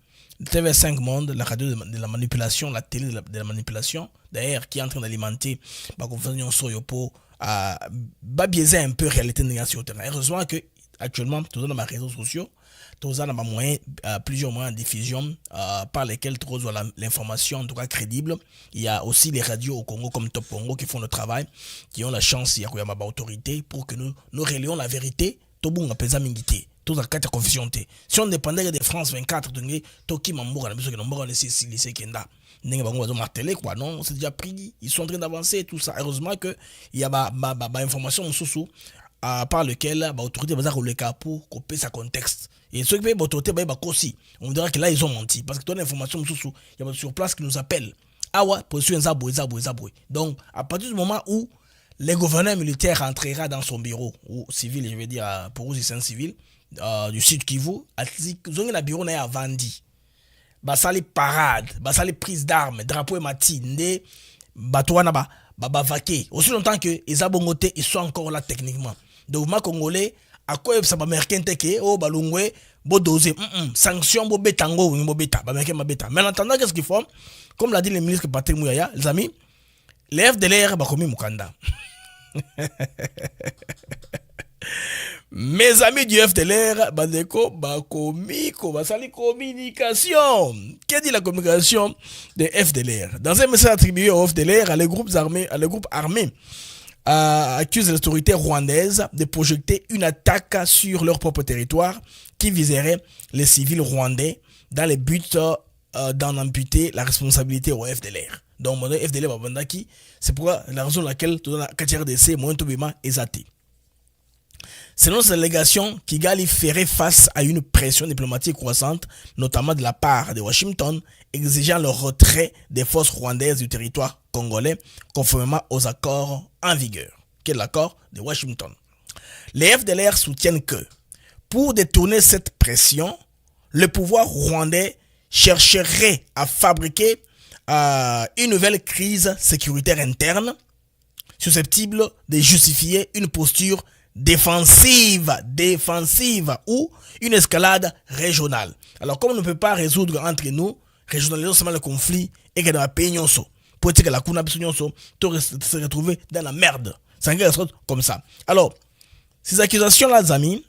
TV5 Monde, la radio de la manipulation, la télé de la manipulation, d'ailleurs, qui est en train d'alimenter la confusion sur Yopo, biaiser un peu la réalité de sur le terrain. Heureusement que, actuellement, tout dans mes réseaux sociaux, tout dans plusieurs moyens de diffusion par lesquels tu reçois l'information, en tout cas crédible. Il y a aussi les radios au Congo comme Top Congo qui font le travail, qui ont la chance, il y a ma autorité pour que nous relions la vérité. Tobunga pesa mingité. Tout dans quatre confusion. Si on dépendait de France 24, Toki Mamboura, la lycée Kenda. Martelé quoi, non, c'est déjà pris. Ils sont en train d'avancer tout ça. Heureusement que il y a ma information sous par lequel l'autorité va le cas pour couper sa contexte. Et ceux qui payent l'autorité, aussi. On dirait que là, ils ont menti. Parce que toute l'information, il y a sur place qui nous appelle. Ah ouais, position Zaboué. Donc, à partir du moment où le gouverneur militaire entrera dans son bureau, ou civil, je veux dire, pour eux, c'est un civil, du sud Kivu, ils ont un bureau à Vandi. Ça les parades, ça les prises d'armes, drapeau et matine, batouana, vaquer. Aussi longtemps que les abongotés, ils sont encore là techniquement. Donc, ma Congolais, à quoi ça va américain teke, oh, balungwe, bo dosé, sanction, bo betango, bo beta, ba beta. Mais en attendant, qu'est-ce qu'ils font? Comme l'a dit le ministre Patrick Mouyaya, les amis, les FDLR, bakomi Mukanda. Mes amis du FDLR, Bandeko, bakomi, sali communication. Qu'est-ce dit la communication des FDLR? Dans un message attribué aux FDLR, les groupes armés accusent les autorités rwandaises de projeter une attaque sur leur propre territoire qui viserait les civils rwandais dans le but d'en amputer la responsabilité au FDLR. Donc, mon FDLR va vendre qui. C'est pourquoi la raison pour laquelle tout la KTRDC, moins Tobima, est zaté. Selon cette allégation, Kigali ferait face à une pression diplomatique croissante, notamment de la part de Washington, exigeant le retrait des forces rwandaises du territoire congolais, conformément aux accords en vigueur, qui est l'accord de Washington. Les FDLR soutiennent que, pour détourner cette pression, le pouvoir rwandais chercherait à fabriquer une nouvelle crise sécuritaire interne, susceptible de justifier une posture défensive ou une escalade régionale. Alors, comme on ne peut pas résoudre entre nous, régionaliser seulement le conflit et que dans la pays pour dire que la Kuna se retrouver dans la merde. C'est quelque chose comme ça. Alors, ces accusations-là, les amis,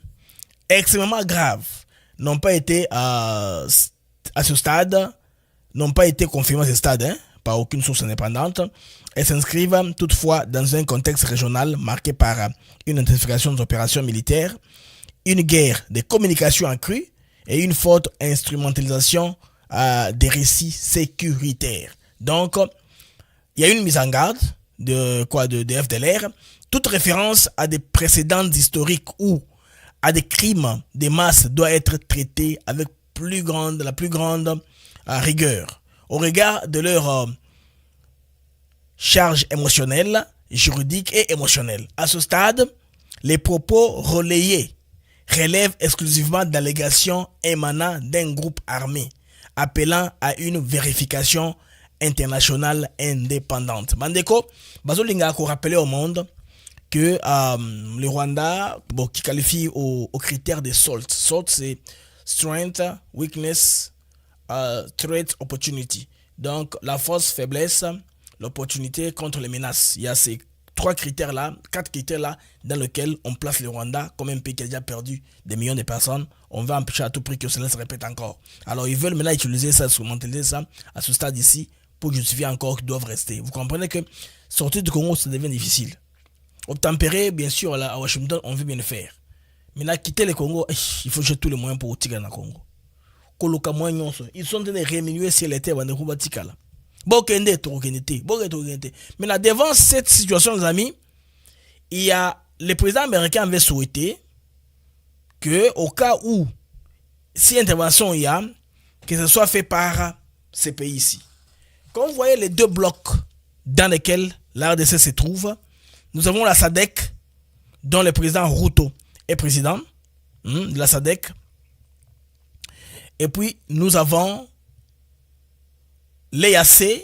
extrêmement graves, n'ont pas été à ce stade, n'ont pas été confirmées à ce stade, par aucune source indépendante. Elles s'inscrivent toutefois dans un contexte régional marqué par une intensification des opérations militaires, une guerre de communication accrue et une forte instrumentalisation des récits sécuritaires. Donc, il y a une mise en garde de FDLR. Toute référence à des précédents historiques ou à des crimes de masse doit être traitée avec la plus grande rigueur. Au regard de leur charge émotionnelle, juridique et émotionnelle. À ce stade, les propos relayés relèvent exclusivement d'allégations émanant d'un groupe armé, appelant à une vérification internationale indépendante. Mandeko, Bazolinga a rappelé au monde que le Rwanda, qui qualifie aux critères de SALT. SALT, c'est Strength, Weakness, Threat, Opportunity. Donc, la force, faiblesse, l'opportunité contre les menaces. Il y a ces 4 critères-là, dans lesquels on place le Rwanda comme un pays qui a déjà perdu des millions de personnes. On va empêcher à tout prix que cela se répète encore. Alors, ils veulent maintenant utiliser ça, instrumentaliser ça à ce stade ici pour justifier encore qu'ils doivent rester. Vous comprenez que sortir du Congo, ça devient difficile. Obtempérer, bien sûr, à Washington, on veut bien le faire. Maintenant, quitter le Congo, il faut jeter tous les moyens pour tirer dans le Congo. Ils sont en train de rémunérer si l'été va nous battre. Maintenant, devant cette situation, les amis, il y a le président américain avait souhaité que, au cas où, si intervention il y a, que ce soit fait par ces pays ici. Comme vous voyez les 2 blocs dans lesquels la RDC se trouve, nous avons la SADC, dont le président Ruto est président de la SADC. Et puis, nous avons l'EAC,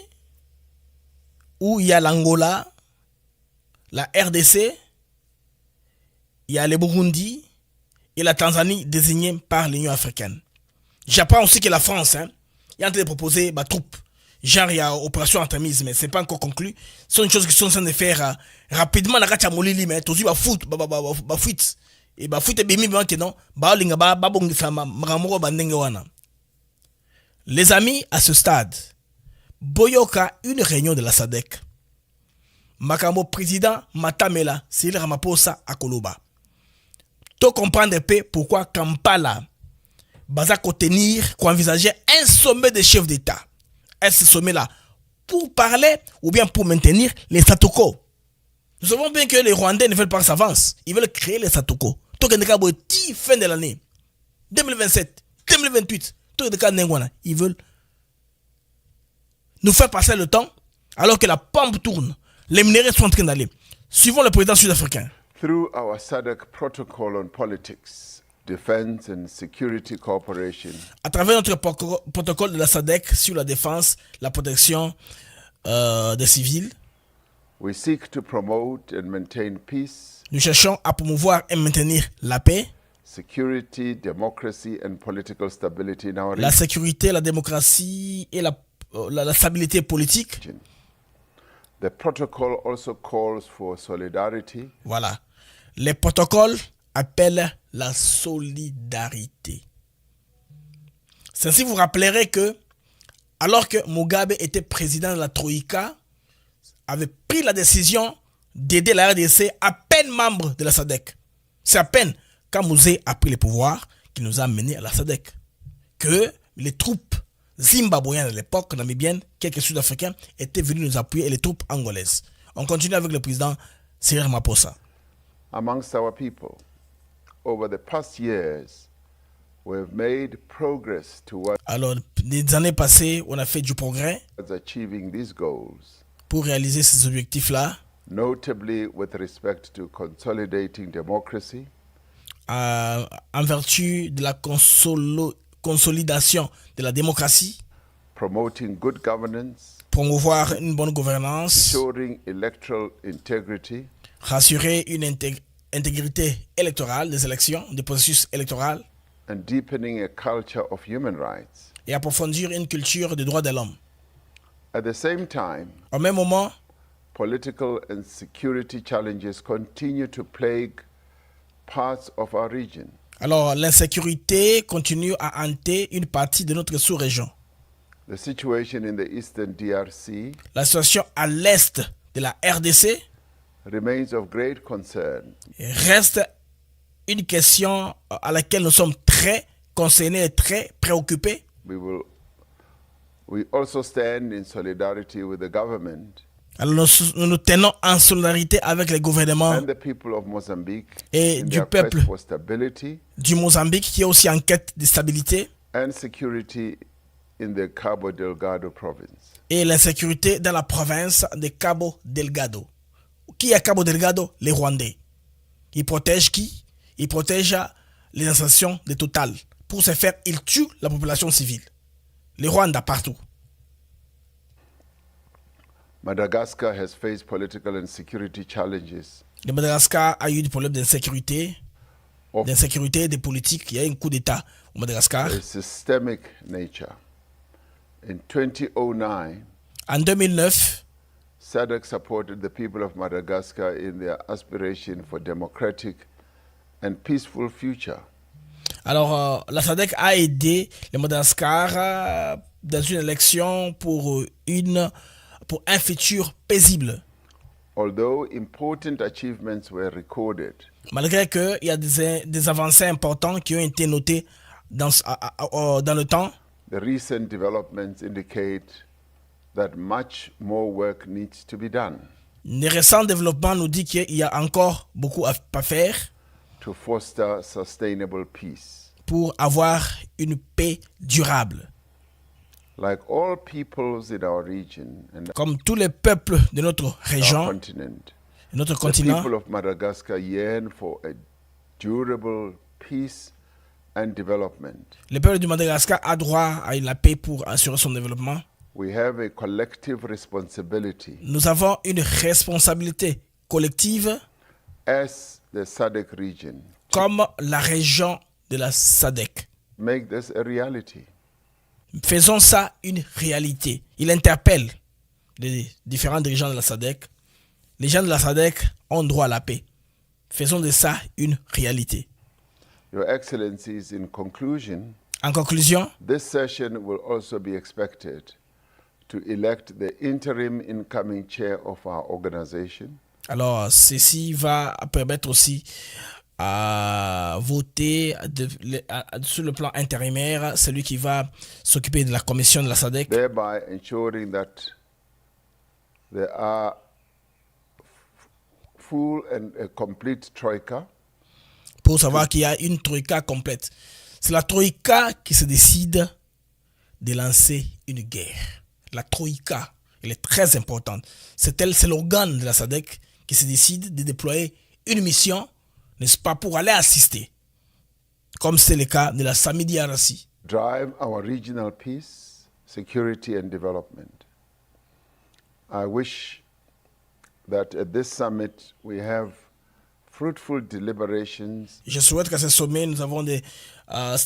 où il y a l'Angola, la RDC, il y a le Burundi et la Tanzanie désignée par l'Union africaine. J'apprends aussi que la France, il est en train de proposer des troupes. Genre, il y a opération entremise, mais ce n'est pas encore conclu. Ce sont des choses qui sont en train de faire rapidement. La racha molili, mais tout va foot, fuite. Et foot est bien que non. Les amis, à ce stade, Boyoka, une réunion de la SADC. Makambo président Matamela, Cyril Ramaphosa à Koloba. Tu comprendre pourquoi Kampala va tenir, envisager un sommet des chefs d'État. Est-ce ce sommet-là pour parler ou bien pour maintenir les statu quo? Nous savons bien que les Rwandais ne veulent pas s'avancer. Ils veulent créer les statu quo. Fin de l'année 2027, 2028, ils veulent nous faire passer le temps alors que la pompe tourne. Les minéraux sont en train d'aller. Suivons le président sud-africain. Through our SADC protocol on politics, defense and security cooperation, à travers notre protocole de la SADC sur la défense, la protection des civils, we seek to promote and maintain peace, nous cherchons à promouvoir et maintenir la paix, security, democracy and political stability in our la sécurité, la démocratie et la stabilité politique. The protocol also calls for solidarity. Voilà. Les protocoles appellent la solidarité. C'est ainsi vous rappellerez que, alors que Mugabe était président de la Troïka, avait pris la décision d'aider la RDC à peine membre de la SADC. C'est à peine quand Mouzé a pris le pouvoir qu'il nous a menés à la SADC que les troupes zimbabwéennes à l'époque, namibiennes, quelques Sud-Africains étaient venus nous appuyer et les troupes angolaises. On continue avec le président Cyril Ramaphosa. Amongst our people, over the past years, we've made progress towards Alors, des années passées, on a fait du progrès achieving these goals, pour réaliser ces objectifs-là, notably with respect to consolidating democracy, en vertu de la consolidation de la démocratie, promoting good governance, promouvoir une bonne gouvernance, ensuring electoral integrity, rassurer une intégrité électorale des élections, des processus électoraux, and deepening a culture of human rights. Et approfondir une culture des droits de l'homme. At the same time, au même moment, political and security challenges continue to plague parts of our region. Alors, l'insécurité continue à hanter une partie de notre sous-région. The situation in the eastern DRC, la situation à l'est de la RDC, remains of great concern. Reste une question à laquelle nous sommes très concernés et très préoccupés. We also stand in solidarity with the government. Alors nous tenons en solidarité avec les gouvernements and the people of Mozambique et du peuple du Mozambique qui est aussi en quête de stabilité and security in the Cabo Delgado province. Et l'insécurité dans la province de Cabo Delgado. Qui est Cabo Delgado? Les Rwandais. Ils protègent qui? Ils protègent les installations de Total. Pour ce faire, ils tuent la population civile. Les Rwandais partout. Madagascar has faced political and security challenges. Le Madagascar a eu des problèmes d'insécurité, des politiques. Il y a un coup d'État au Madagascar. A systemic nature. In 2009, en 2009, SADC supported the people of Madagascar in their aspiration for democratic and peaceful future. Alors, la SADC a aidé le Madagascar dans une élection pour un futur paisible. Although important achievements were recorded, malgré qu'il y a des avancées importantes qui ont été notées dans le temps, the recent developments indicate that much more work needs to be done. Les récents développements nous disent qu'il y a encore beaucoup à faire to foster sustainable peace. Pour avoir une paix durable. Like all peoples in our region and comme tous les peuples de notre région, notre continent, the people of Madagascar yearn for a durable peace and development. Le peuple du Madagascar a droit à la paix pour assurer son développement. We have a collective responsibility. Nous avons une responsabilité collective as the SADC region, comme la région de la SADC. Make this a reality. Faisons ça une réalité. Il interpelle les différents dirigeants de la SADC. Les gens de la SADC ont droit à la paix. Faisons de ça une réalité. Your Excellencies, in conclusion, en conclusion, this session will also be expected to elect the interim incoming chair of our organization. Alors, ceci va permettre aussi à voter sur le plan intérimaire celui qui va s'occuper de la commission de la SADC. Thereby ensuring that there are full and a complete troika. Pour savoir qu'il y a une troïka complète. C'est la troïka qui se décide de lancer une guerre. La troïka, elle est très importante. C'est l'organe de la SADC qui se décide de déployer une mission, n'est-ce pas, pour aller assister. Comme c'est le cas de la Samidi Arasi. Drive our regional peace, security and development. I wish that at this summit we have fruitful deliberations. Je souhaite qu'à ce sommet nous avons des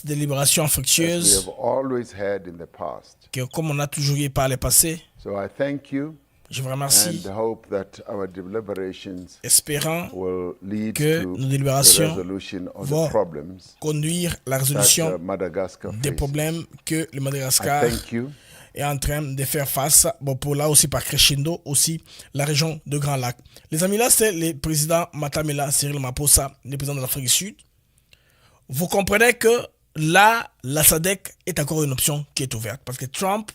délibérations fructueuses. As we have always had in the past. Que comme on a toujours eu par le passé. So I thank you. Je vous remercie. And hope that our deliberations espérant will lead que to nos délibérations vont conduire à la résolution des problèmes que le Madagascar est en train de faire face. Bon, pour là aussi par crescendo, aussi la région de Grand Lac. Les amis, là, c'est le président Matamela Cyril Ramaphosa, le président de l'Afrique du Sud. Vous comprenez que là, la SADC est encore une option qui est ouverte. Parce que Trump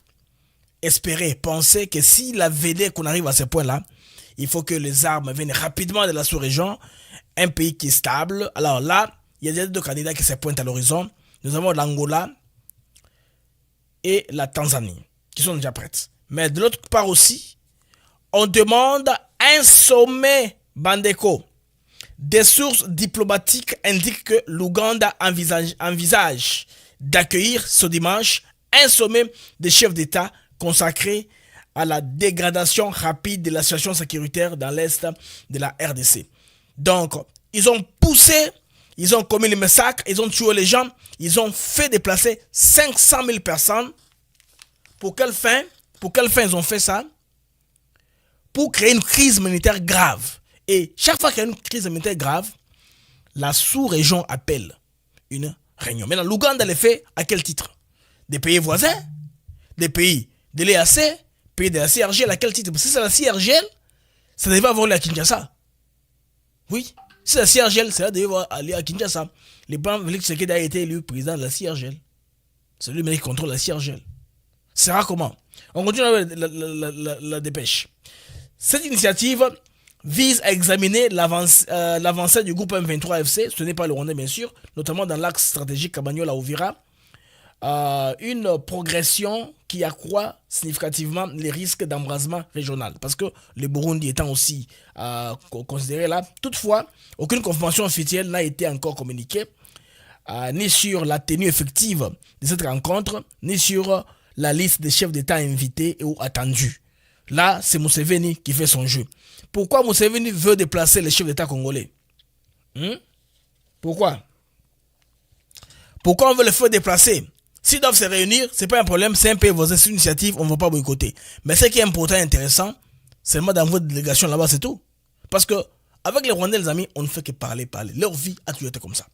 espérait, pensait que s'il avait dit qu'on arrive à ce point-là, il faut que les armes viennent rapidement de la sous-région, un pays qui est stable. Alors là, il y a déjà 2 candidats qui se pointent à l'horizon. Nous avons l'Angola et la Tanzanie, qui sont déjà prêtes. Mais de l'autre part aussi, on demande un sommet Bandeko. Des sources diplomatiques indiquent que l'Ouganda envisage d'accueillir ce dimanche un sommet des chefs d'État consacré à la dégradation rapide de la situation sécuritaire dans l'Est de la RDC. Donc, ils ont poussé, ils ont commis les massacres, ils ont tué les gens, ils ont fait déplacer 500 000 personnes. Pour quelle fin ils ont fait ça? Pour créer une crise militaire grave. Et chaque fois qu'il y a une crise militaire grave, la sous-région appelle une réunion. Maintenant, l'Ouganda le fait à quel titre? Des pays voisins? Des pays de l'EAC? Pays de la CIRGL à quel titre? Parce que si c'est la CIRGL, ça devait avoir aller à Kinshasa. Oui, si c'est la CIRGL, ça devait aller à Kinshasa. Le président Félix Tshisekedi a été élu président de la CIRGL. C'est lui qui contrôle la CIRGL. C'est rare comment. On continue avec la dépêche. Cette initiative vise à examiner l'avancée du groupe M23 FC, ce n'est pas le Rwandais bien sûr, notamment dans l'axe stratégique Kamanyola-Ouvira, une progression qui accroît significativement les risques d'embrasement régional, parce que le Burundi étant aussi considéré là. Toutefois, aucune confirmation officielle n'a été encore communiquée, ni sur la tenue effective de cette rencontre, ni sur la liste des chefs d'État invités ou attendus. Là, c'est Museveni qui fait son jeu. Pourquoi Museveni veut déplacer les chefs d'État congolais? Pourquoi on veut les faire déplacer? S'ils doivent se réunir, c'est pas un problème, c'est un pays voisin, c'est une initiative, on ne va pas boycotter. Mais ce qui est important et intéressant, c'est seulement d'envoyer des délégations là-bas, c'est tout. Parce que, avec les Rwandais, les amis, on ne fait que parler. Leur vie a toujours été comme ça.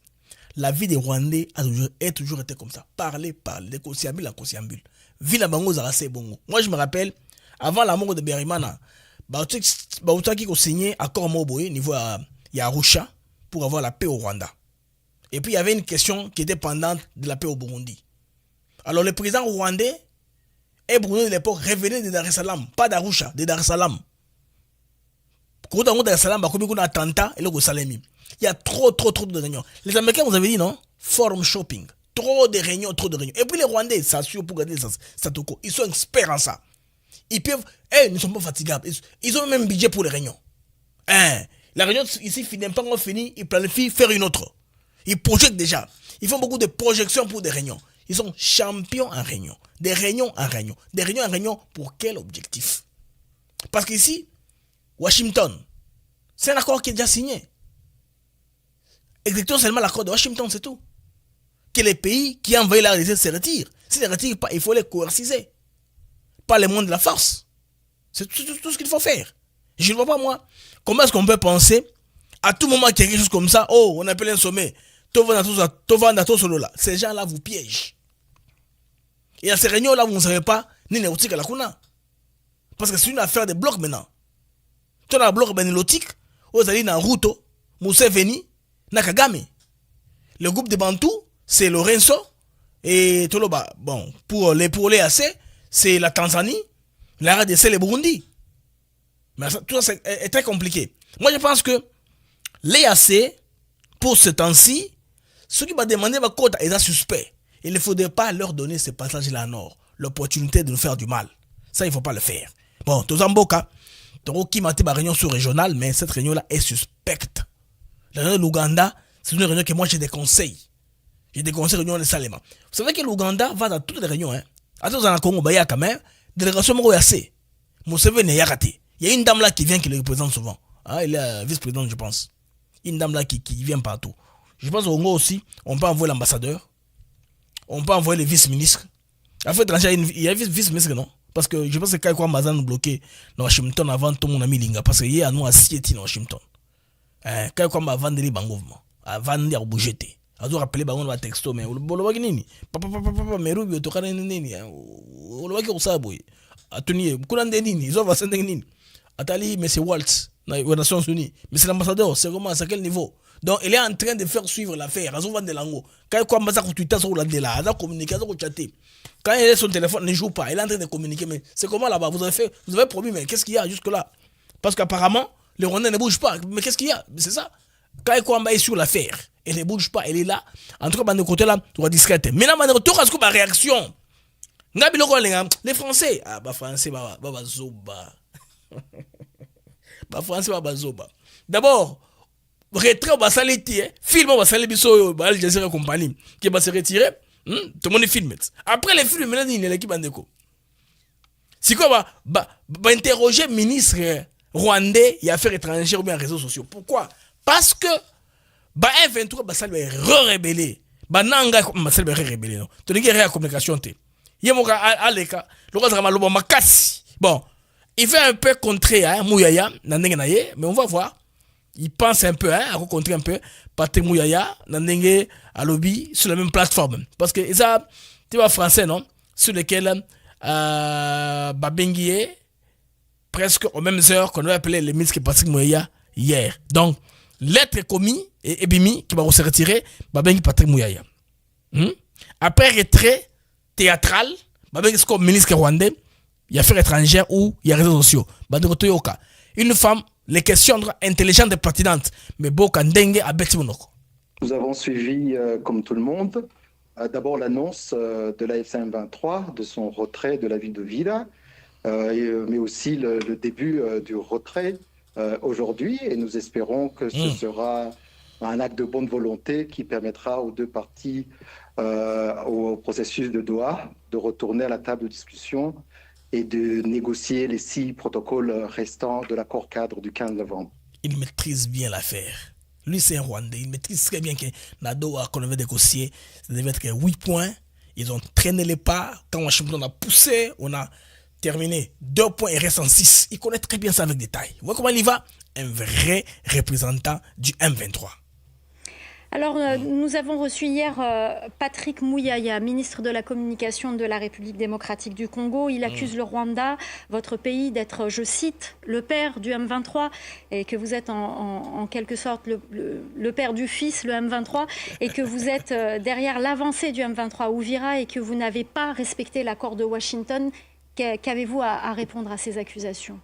La vie des Rwandais a toujours été comme ça. Parler. Des conciliabules en conciliabule. Vie la bango zarase bongo. Moi, je me rappelle, avant la mort de Berimana, Bautaki a signé accord Moboé, niveau à Arusha, pour avoir la paix au Rwanda. Et puis, il y avait une question qui était pendante de la paix au Burundi. Alors, le président rwandais et burundais de l'époque revenaient de Dar es Salaam, pas d'Arusha, de Dar es Salaam. Quand on a Dar es Salaam, il y a un attentat et le Salemi. Il y a trop de réunions. Les Américains, vous avez dit, non? Forum shopping. Trop de réunions. Et puis les Rwandais, ça assure pour garder ça. Ils sont experts en ça. Ils peuvent, ils ne sont pas fatigables. Ils ont même un budget pour les réunions. La réunion ici n'est pas encore finie, ils planifient faire une autre. Ils projettent déjà. Ils font beaucoup de projections pour des réunions. Ils sont champions en réunion. Des réunions en réunion. Des réunions en réunion pour quel objectif? Parce qu'ici, Washington, c'est un accord qui est déjà signé. Exécutons seulement l'accord de Washington, c'est tout. Que les pays qui envoient la RDC se retirent. S'ils ne retirent pas, il faut les coerciser. Pas les moyens de la force. C'est tout ce qu'il faut faire. Je ne vois pas, moi, comment est-ce qu'on peut penser à tout moment qu'il y a quelque chose comme ça, on appelle un sommet. Ces gens-là vous piègent. Et à ces réunions-là, vous ne savez pas, ni néotique à la kuna. Parce que c'est une affaire de blocs maintenant. Tu as un bloc benilotique, vous allez dans Ruto, Museveni, Nakagame. Le groupe de Bantu, c'est Lorenzo et Toloba. Bon, pour les AC, c'est la Tanzanie, la RDC, le Burundi. Mais ça, tout ça est très compliqué. Moi, je pense que les AC, pour ce temps-ci, ceux qui vont demander ma quota est suspect. Il ne faudrait pas leur donner ce passage-là en or, l'opportunité de nous faire du mal. Ça, il ne faut pas le faire. Bon, Tozamboka, qui m'a été ma réunion sous-régionale, mais cette réunion-là est suspecte. La réunion de l'Ouganda, c'est une réunion que moi j'ai des conseils. J'ai des conseils réunion de Salema. Vous savez que l'Ouganda va dans toutes les réunions. Attends, dans le Congo, il y a quand même délégation Moroyase. Museveni y a raté. Il y a une dame là qui vient, qui le représente souvent. Elle est vice-présidente, je pense. Une dame là qui vient partout. Je pense au Congo aussi, on peut envoyer l'ambassadeur. On peut envoyer le vice-ministre. En fait, il y a un vice-ministre, non? Parce que je pense que Kaikwa Mazan nous bloqué dans Washington avant tout mon ami Linga. Parce qu'il y a nous à Sieti dans Washington. Kaikwa m'a vendu les bangouvernements. Avant de bouger. A dû rappeler bango na texto mais olobaki nini papa merubi otokana nini olobaki osaboy atuni kuna nde nini zo va sende nini Atali, mais c'est Waltz, aux Nations Unies. Mais c'est l'ambassadeur, c'est comment, c'est à quel niveau? Donc, il est en train de faire suivre l'affaire. Quand il y Twitter sur la il a communiqué, il a chatter. Quand il est son téléphone, ne joue pas. Il est en train de communiquer. Mais c'est comment là-bas? Vous avez promis, mais qu'est-ce qu'il y a jusque-là? Parce qu'apparemment, les Rwandais ne bougent pas. Mais qu'est-ce qu'il y a? C'est ça. Quand il est sur l'affaire, il ne bouge pas. Il est là. En tout cas, de côté là, tu vas discrète. Mais là, tu as une réaction. Les Français. Ah, bah, Français, bah, zoba. Bah, Français, bah, zoba. D'abord, retrait, bah, ça l'été. Film, bah, ça l'épisode, bah, Al Jazeera compagnie, qui va se retirer. Tout le monde est filmé. Après les films, maintenant, il y a l'équipe en déco. C'est quoi, bah, interroger ministre rwandais et affaires étrangères ou bien réseaux sociaux. Pourquoi? Parce que, bah, M23, bah, ça lui est re-rébellé. Bah, nanga, bah, ça lui est re-rébellé, non. Tu n'as rien à communication, t'es. Yemoka, Aleka, le roi de la Makassi. Bon, il fait un peu contrer, hein, Mouyaya, mais on va voir. Il pense un peu, hein, à rencontrer un peu Patrick Mouyaya, Nandenge, à lobby, sur la même plateforme. Parce que ça, tu vois, français, non? Sur lesquels Babenguié, presque aux mêmes heures qu'on avait appelé les ministres Patrick Mouyaya hier. Donc, l'être commis et Ebimi qui va se retirer, Babenguié Patrick Mouyaya. Après retrait théâtral, Babenguié est comme ministre rwandais, il y a affaires étrangères ou il y a réseaux sociaux. Une femme, les questions intelligentes et pertinentes, mais Bokandenge à Betimonoko. Nous avons suivi, comme tout le monde, d'abord l'annonce de la FM23 de son retrait de la ville de Villa, mais aussi le début du retrait aujourd'hui. Et nous espérons que ce sera un acte de bonne volonté qui permettra aux deux parties, au processus de Doha, de retourner à la table de discussion et de négocier les 6 protocoles restants de l'accord cadre du 15 novembre. Il maîtrise bien l'affaire. Lui, c'est un Rwandais. Il maîtrise très bien que Nado qu'on avait négocié, ça devait être 8 points. Ils ont traîné les pas. Quand Washington a poussé, on a terminé 2 points et reste en 6. Il connaît très bien ça avec détail. Vous voyez comment il y va? Un vrai représentant du M23. Alors, nous avons reçu hier Patrick Mouyaya, ministre de la Communication de la République démocratique du Congo. Il accuse le Rwanda, votre pays, d'être, je cite, le père du M23 et que vous êtes en quelque sorte le père du fils, le M23, et que vous êtes derrière l'avancée du M23 Ouvira et que vous n'avez pas respecté l'accord de Washington. Qu'avez-vous à répondre à ces accusations?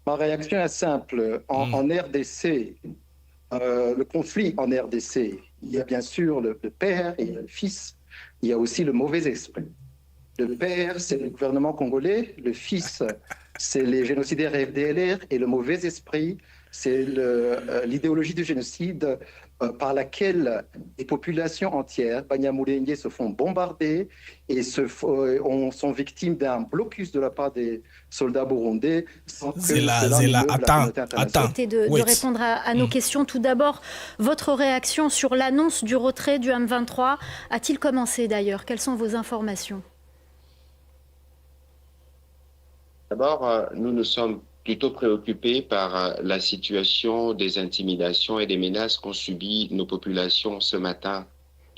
Ma réaction est simple. En RDC, le conflit en RDC, il y a bien sûr le père et le fils, il y a aussi le mauvais esprit. Le père, c'est le gouvernement congolais, le fils, c'est les génocidaires FDLR, et le mauvais esprit, c'est l'idéologie du génocide par laquelle des populations entières, Banyamulenge, se font bombarder et sont victimes d'un blocus de la part des soldats burundais. Attends. De répondre à nos questions. Tout d'abord, votre réaction sur l'annonce du retrait du M23 a-t-il commencé d'ailleurs? Quelles sont vos informations? D'abord, nous sommes plutôt préoccupés par la situation des intimidations et des menaces qu'ont subies nos populations ce matin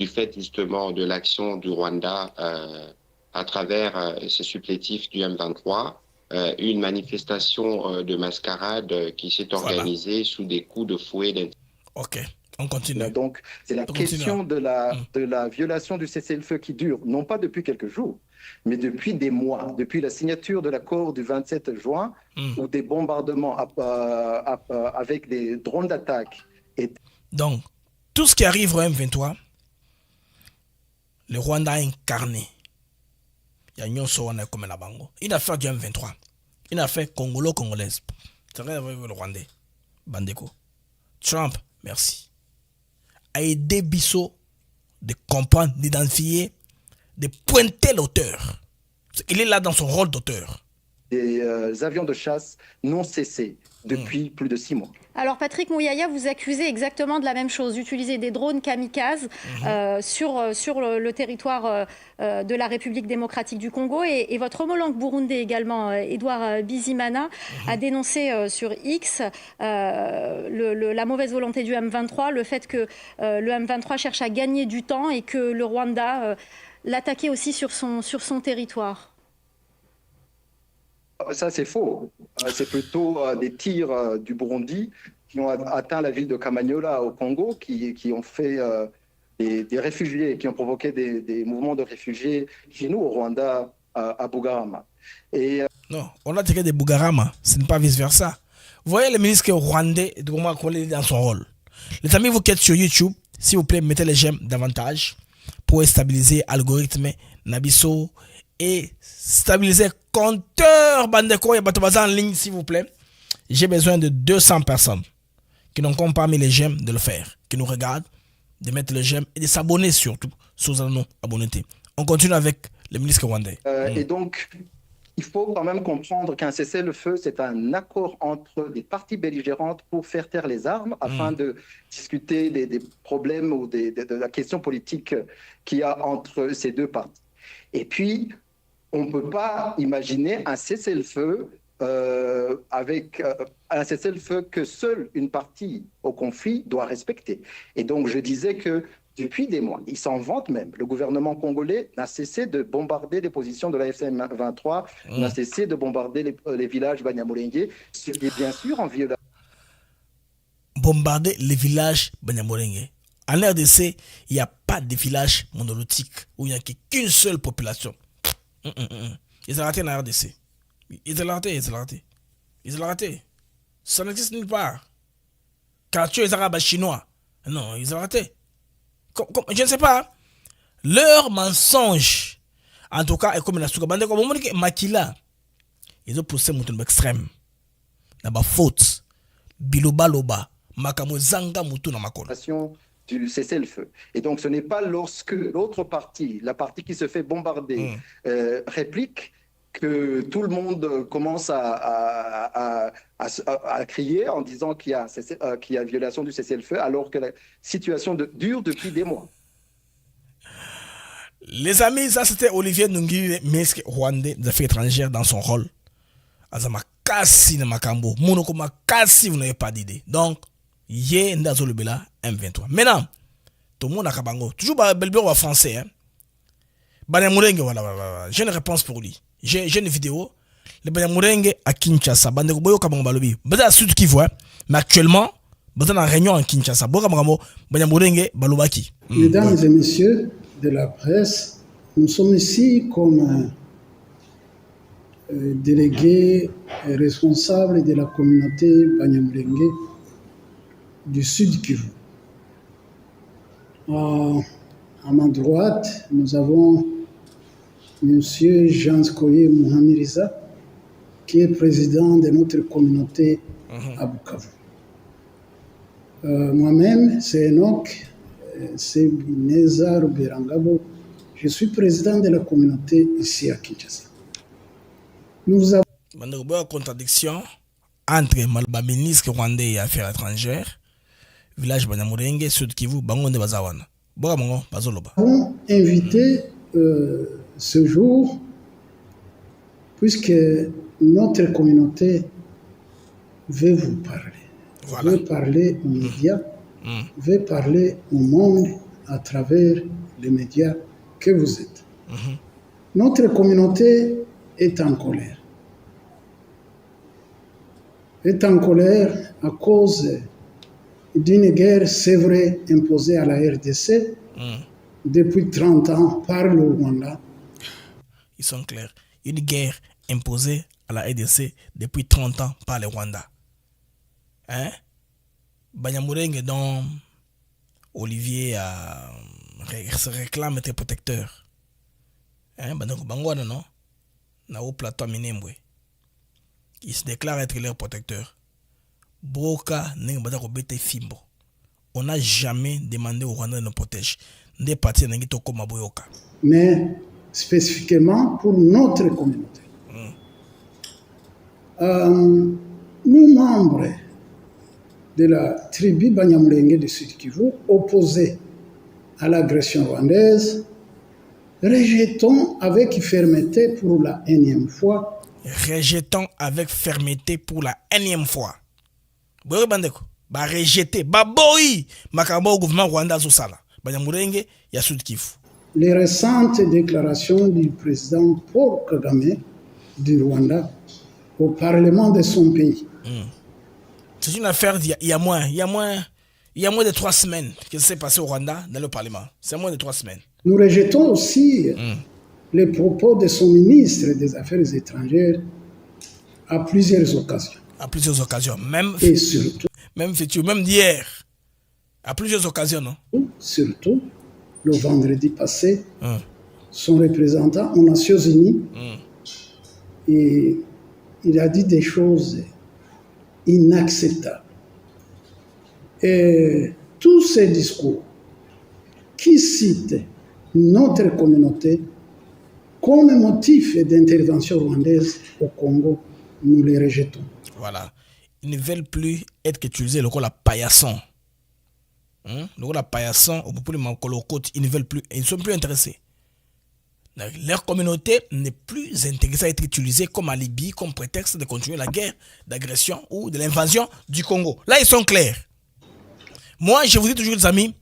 du fait justement de l'action du Rwanda à travers ces supplétifs du M23. Une manifestation de mascarade qui s'est organisée sous des coups de fouet. Ok, on continue. Donc, c'est la question de la violation du cessez-le-feu qui dure, non pas depuis quelques jours, mais depuis des mois, depuis la signature de l'accord du 27 juin, où des bombardements avec des drones d'attaque. Donc, tout ce qui arrive au M23, le Rwanda a incarné. Il y a une chose comme la Bango. Une affaire du M23. Une affaire congolo-congolaise. C'est vrai avec le Rwandais. Bandeko. Trump, merci. A aidé Bissot de comprendre, d'identifier, de pointer l'auteur. Il est là dans son rôle d'auteur. Des avions de chasse n'ont cessé depuis plus de 6 mois. Alors Patrick Mouyaya, vous accusez exactement de la même chose, d'utiliser des drones kamikazes sur le territoire de la République démocratique du Congo. Et votre homologue burundais également, Edouard Bizimana, a dénoncé sur X la mauvaise volonté du M23, le fait que le M23 cherche à gagner du temps et que le Rwanda l'attaquait aussi sur son territoire. Ça, c'est faux. C'est plutôt des tirs du Burundi qui ont atteint la ville de Kamanyola au Congo, qui ont fait des réfugiés, qui ont provoqué des mouvements de réfugiés chez nous au Rwanda, à Bugarama. Et, non, on a tiré des Bugarama, ce n'est pas vice-versa. Vous voyez le ministre rwandais dans son rôle. Les amis, vous qui êtes sur YouTube, s'il vous plaît, mettez les j'aime davantage pour stabiliser l'algorithme Nabiso et stabiliser compteur Bandeko et Batobaza en ligne, s'il vous plaît. J'ai besoin de 200 personnes qui n'ont pas mis les j'aime de le faire, qui nous regardent, de mettre le j'aime et de s'abonner surtout sur nos abonnés. On continue avec le ministre rwandais. Et donc, il faut quand même comprendre qu'un cessez-le-feu, c'est un accord entre des parties belligérantes pour faire taire les armes afin de discuter des problèmes ou de la question politique qu'il y a entre ces deux parties. Et puis, on ne peut pas imaginer un cessez-le-feu avec un cessez-le-feu que seule une partie au conflit doit respecter. Et donc, je disais que depuis des mois, ils s'en vantent même. Le gouvernement congolais n'a cessé de bombarder les positions de la FM23, n'a cessé de bombarder les villages Banyamulenge, ce qui est bien sûr en violation. Bombarder les villages Banyamulenge. En RDC, il n'y a pas de village monolithique où il n'y a qu'une seule population. Ils ont raté en RDC. Ils ont raté. Ça n'existe nulle part. Quartier les Arabes chinois. Non, ils ont raté. Je ne sais pas. Leur mensonge, en tout cas, est comme la soukabande, comme on dit que Makila, ils ont poussé mon extrême. N'a pas faute. Biloba loba. Makamo zanga mutu na makolo. Du cessez-le-feu. Et donc, ce n'est pas lorsque l'autre partie, la partie qui se fait bombarder, réplique, que tout le monde commence à crier en disant qu'il y a violation du cessez-le-feu, alors que la situation dure depuis des mois. Les amis, ça c'était Olivier Nungiri, ministre rwandais des Affaires étrangères dans son rôle. Azama kasi na makambo, monoko makasi, vous n'avez pas d'idée. Donc, yé ndazo le bela M23. Maintenant, tout le monde a kabango. Toujours belbero français, hein. Banyamulenge, voilà. J'ai une réponse pour lui. J'ai une vidéo. Le Banyamulenge à Kinshasa. Bandeko boyo kabango balobi. Bada à Sud Kivu, mais actuellement, bada en réunion en Kinshasa. Boka kabango Banyamulenge balobaki. Mesdames et messieurs de la presse, nous sommes ici comme délégués et responsables de la communauté Banyamulenge du Sud Kivu. À ma droite, nous avons M. Jean Skoye Mouhamiriza, qui est président de notre communauté à Bukavu. Moi-même, c'est Enoch Sebineza Ruberangabo. Je suis président de la communauté ici à Kinshasa. Nous avons une contradiction entre le ministre rwandais et Affaires étrangères, village Banyamulenge, Sud Kivu, Bangonde Bazawana. Nous avons invité ce jour, puisque notre communauté veut vous parler, veut parler aux médias, veut parler au monde à travers les médias que vous êtes. Notre communauté est en colère. Est en colère à cause d'une guerre, c'est vrai, imposée à la RDC depuis 30 ans par le Rwanda. Ils sont clairs. Une guerre imposée à la RDC depuis 30 ans par le Rwanda. Hein? Banyamulenge, dont Olivier se réclame être protecteur. Hein? Bangwana, non? Na au plateau Minembwe. Il se déclare être leur protecteur. Broka n'engba bete fimbo. On n'a jamais demandé au Rwanda de nous protéger. Des partis n'engba toko maboyoka. Mais spécifiquement pour notre communauté. Nous, membres de la tribu Banyamulenge du Sud Kivu, opposés à l'agression rwandaise, rejetons avec fermeté pour la énième fois. Rejetons avec fermeté pour la énième fois. Boyo bandeko, ba rejeter, ba boyi, makamba au gouvernement rwanda zosala. Banyamulenge ya Sud Kivu. Les récentes déclarations du président Paul Kagame du Rwanda au Parlement de son pays. C'est une affaire d'il y a moins de 3 semaines que ça s'est passé au Rwanda dans le Parlement. C'est moins de 3 semaines. Nous rejetons aussi les propos de son ministre des Affaires étrangères à plusieurs occasions. À plusieurs occasions. Même surtout. Même d'hier. À plusieurs occasions, non? Surtout, le vendredi passé, son représentant aux Nations Unies, et il a dit des choses inacceptables. Et tous ces discours qui citent notre communauté comme motif d'intervention rwandaise au Congo, nous les rejetons. Voilà. Ils ne veulent plus être utilisés comme la paillasson. La paillasson, ils ne veulent plus, ils ne sont plus intéressés. Leur communauté n'est plus intéressée à être utilisée comme alibi, comme prétexte de continuer la guerre d'agression ou de l'invasion du Congo. Là, ils sont clairs. Moi, je vous dis toujours, les amis,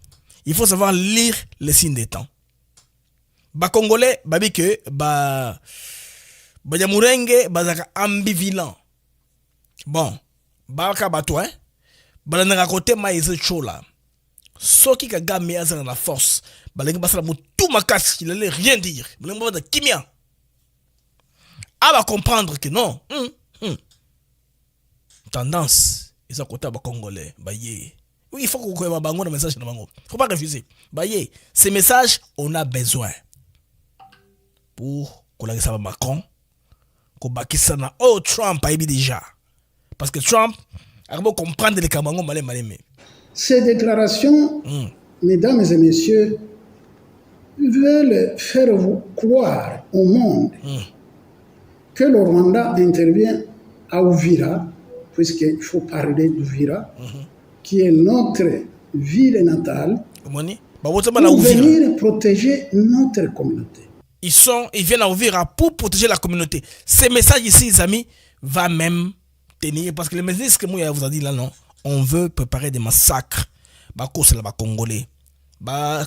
il faut savoir lire les signes des temps. Congolais, babi que Banyamurenge, bazaka ambivalent. Bon, baka bato, balana côté maïs chola. Soki Kagame a dans la force, balengi basala tout makasi, il allait rien dire. Balengi bada kimia. Ah va comprendre que non. Tendance, ils ont côté ba Congolais, baye. Oui, il faut qu'on ait un message dans bango. Faut pas refuser. Baye, ces messages, on a besoin pour qu'on ait ça Macron, qu'on baki ça na Trump a déjà. Parce que Trump a beau comprendre les Kabango malé. Ces déclarations, mesdames et messieurs, veulent faire croire au monde que le Rwanda intervient à Uvira, puisqu'il faut parler d'Uvira, qui est notre ville natale, pour venir protéger notre communauté. Ils viennent à Uvira pour protéger la communauté. Ces messages ici, les amis, va même tenir, parce que les messages que moi vous a dit là, non, on veut préparer des massacres. C'est là, Congolais.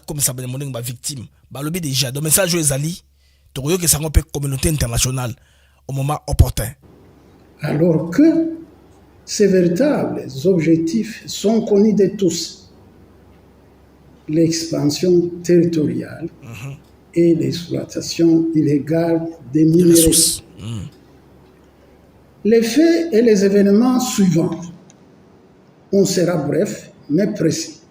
Comme ça, les victimes. Le but déjà, le message aux alliés, que ça peut communauté internationale au moment opportun. Alors que ces véritables objectifs sont connus de tous. L'expansion territoriale et l'exploitation illégale des minéraux. Les faits et les événements suivants, on sera bref mais précis,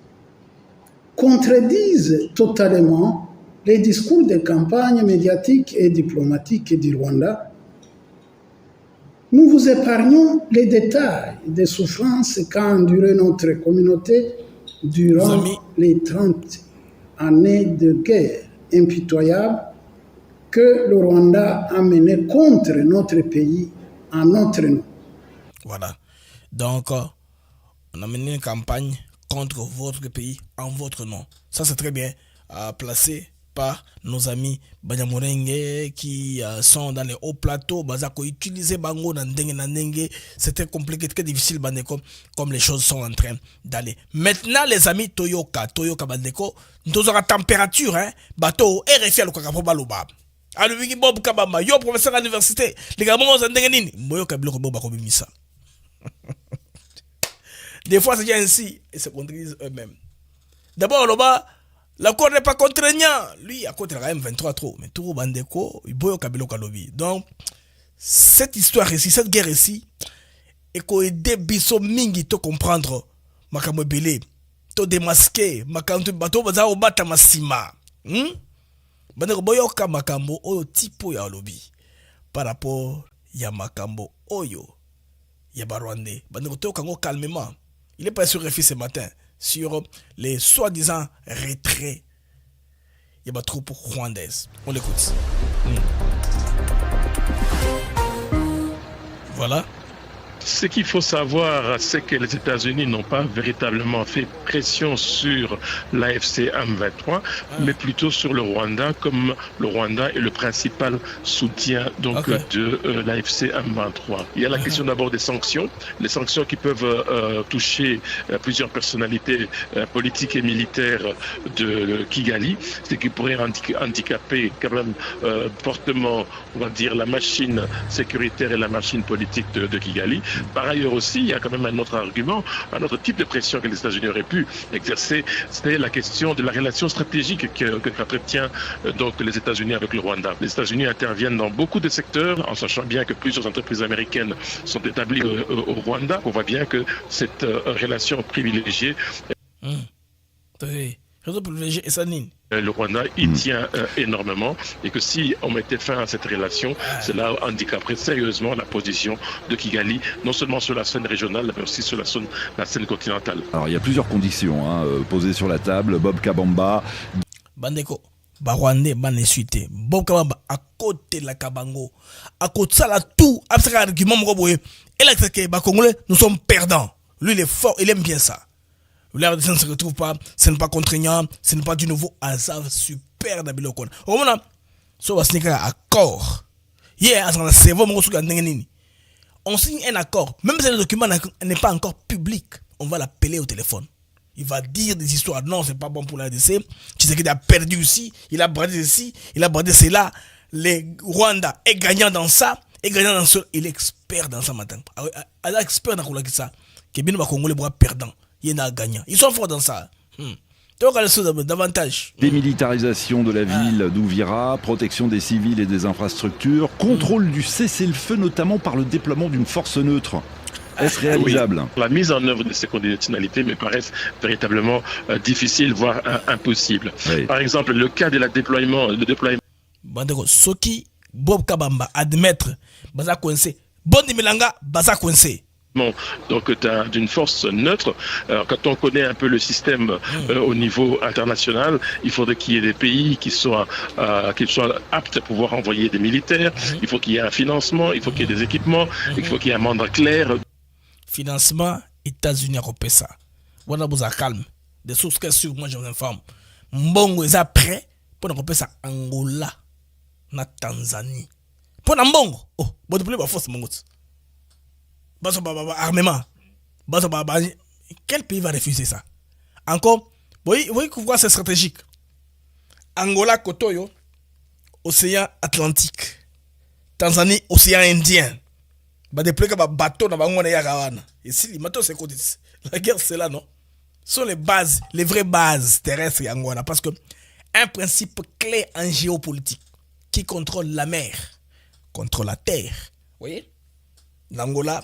contredisent totalement les discours de campagne médiatique et diplomatique du Rwanda. Nous vous épargnons les détails des souffrances qu'a enduré notre communauté durant les 30 années de guerre impitoyable que le Rwanda a mené contre notre pays en notre nom. Voilà. Donc, on a mené une campagne contre votre pays en votre nom. Ça, c'est très bien placé par nos amis Banyamurenge qui sont dans les hauts plateaux. Bazako utiliser bango dans dengue. C'est très compliqué, très difficile, bandeko, comme les choses sont en train d'aller. Maintenant, les amis, Toyoka bandeko, nous aurons température, bateau, RFI, le kakapo baloba. Alors, Bob Kabamba, yo, professeur à l'université, les gars, moi, Moyo Kabilo Boba Kobimisa. Des fois, c'est ainsi, et se contredisent eux-mêmes. D'abord, là-bas, l'accord n'est pas contraignant. Lui, à côté de la M23 trop. Mais tout bandeko, il boyo Kabilo Kalobi. Donc, cette histoire ici, cette guerre ici, et qu'on aide biso mingi to comprendre, makamo belé, to démasquer, makamto bato baza obata masima. Bandeko boyo ka makambo oyo tipo ya lobi. Par rapport ya makambo oyo ya barwande. Bandeko to kango calmement. Il est pas sur RFI ce matin sur les soi-disant retraits. Il y a des troupes rwandaises. On l'écoute. Voilà. Ce qu'il faut savoir, c'est que les États-Unis n'ont pas véritablement fait pression sur l'AFC M23, mais plutôt sur le Rwanda, comme le Rwanda est le principal soutien donc de l'AFC M23. Il y a la question d'abord des sanctions, les sanctions qui peuvent toucher plusieurs personnalités politiques et militaires de Kigali, ce qui pourrait handicaper quand même fortement, on va dire, la machine sécuritaire et la machine politique de Kigali. Par ailleurs aussi, il y a quand même un autre argument, un autre type de pression que les États-Unis auraient pu exercer, c'est la question de la relation stratégique qu'entretient donc les États-Unis avec le Rwanda. Les États-Unis interviennent dans beaucoup de secteurs, en sachant bien que plusieurs entreprises américaines sont établies au Rwanda. On voit bien que cette relation privilégiée. Le Rwanda y tient énormément et que si on mettait fin à cette relation, cela handicaperait sérieusement la position de Kigali, non seulement sur la scène régionale, mais aussi sur la scène continentale. Alors il y a plusieurs conditions posées sur la table. Bob Kabamba. Bandeko, Barwande, Banesuite, Bob Kabamba, à côté de la Kabango, à côté de ça, là, tout, après argument, et là, c'est que Congolais, nous sommes perdants. Lui, il est fort, il aime bien ça. L'air de ça ne se retrouve pas, ce n'est pas contraignant, ce n'est pas du nouveau hasard super d'Abilokon. Au moment là, ça va signer un accord. On signe un accord, même si le document n'est pas encore public, on va l'appeler au téléphone. Il va dire des histoires, non, c'est pas bon pour la RDC. Tu sais qu'il a perdu ici, il a bradé ici, il a bradé cela. Le Rwanda est gagnant dans ça, est gagnant dans ça. Il est expert dans ça matin. Il est expert dans ça. Que bien le Congolais pourra perdant. Il y en a gagnant. Ils sont forts dans ça. Donc, davantage. Démilitarisation de la ville d'Ouvira, protection des civils et des infrastructures, contrôle du cessez-le-feu, notamment par le déploiement d'une force neutre. Est-ce réalisable? La mise en œuvre de ces conditionnalités me paraissent véritablement difficiles, voire impossibles. Par exemple, le cas de le déploiement. Bandeko, Soki, Bob Kabamba, admettre, Baza Kwense, Bondi Milanga, Baza Kwense. Donc d'une force neutre. Alors, quand on connaît un peu le système au niveau international, il faudrait qu'il y ait des pays qui soient aptes à pouvoir envoyer des militaires. Il faut qu'il y ait un financement, il faut qu'il y ait des équipements, il faut qu'il y ait un mandat clair. Financement, États-Unis européens ça. On a besoin de calme. Des sources que sur moi je vous informe. Mbongo est prêt pour nous ça Angola, na Tanzanie. Pour Mbongo, bon de plus la force Mbongo. Armement. Quel pays va refuser ça? Encore, vous voyez que c'est stratégique. Angola, Kotoyo, océan Atlantique. Tanzanie, océan Indien. Des plus que bateau dans le ici, la guerre, c'est là, non? Ce sont les bases, les vraies bases terrestres Angola. Parce que un principe clé en géopolitique qui contrôle la mer, contrôle la terre. Vous voyez? L'Angola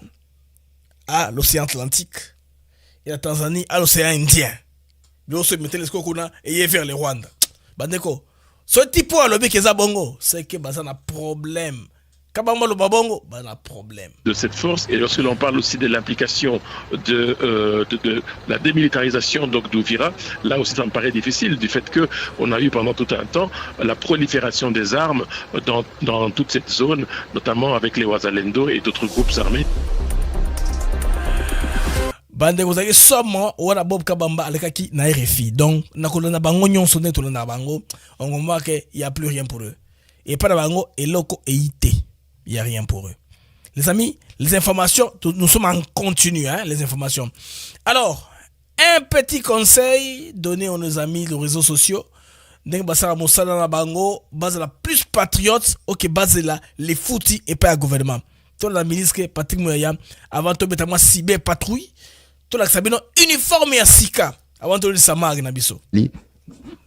à l'océan Atlantique et la Tanzanie à l'océan Indien. Nous se mettons les scocona et vers le Rwanda. Bandeko, ce type de lobby qui est bongo, c'est que ça a un problème. Kabamba le babongo, ça a un problème. De cette force, et lorsque l'on parle aussi de l'implication de la démilitarisation donc d'Ouvira, là aussi ça me paraît difficile du fait que on a eu pendant tout un temps la prolifération des armes dans toute cette zone, notamment avec les Wazalendo et d'autres groupes armés. Bande vous avez somme wana Bob Kabamba alekaki na RFI. Donc nakolona bango nyonso ne tolona bango, on voit que il y a plus rien pour eux. Et pas bango eloko eité. Il y a rien pour eux. Les amis, les informations, nous sommes en continu les informations. Alors, un petit conseil donné à nos amis des réseaux sociaux. Ndeng basara mosala na bango, base la plus patriote, OK base la les foutis et pas le gouvernement. Tout la ministre Patrick Moya avant de mettre moi cyber patrouille. Tout la sabino uniforme ya sika avant de le samag na biso.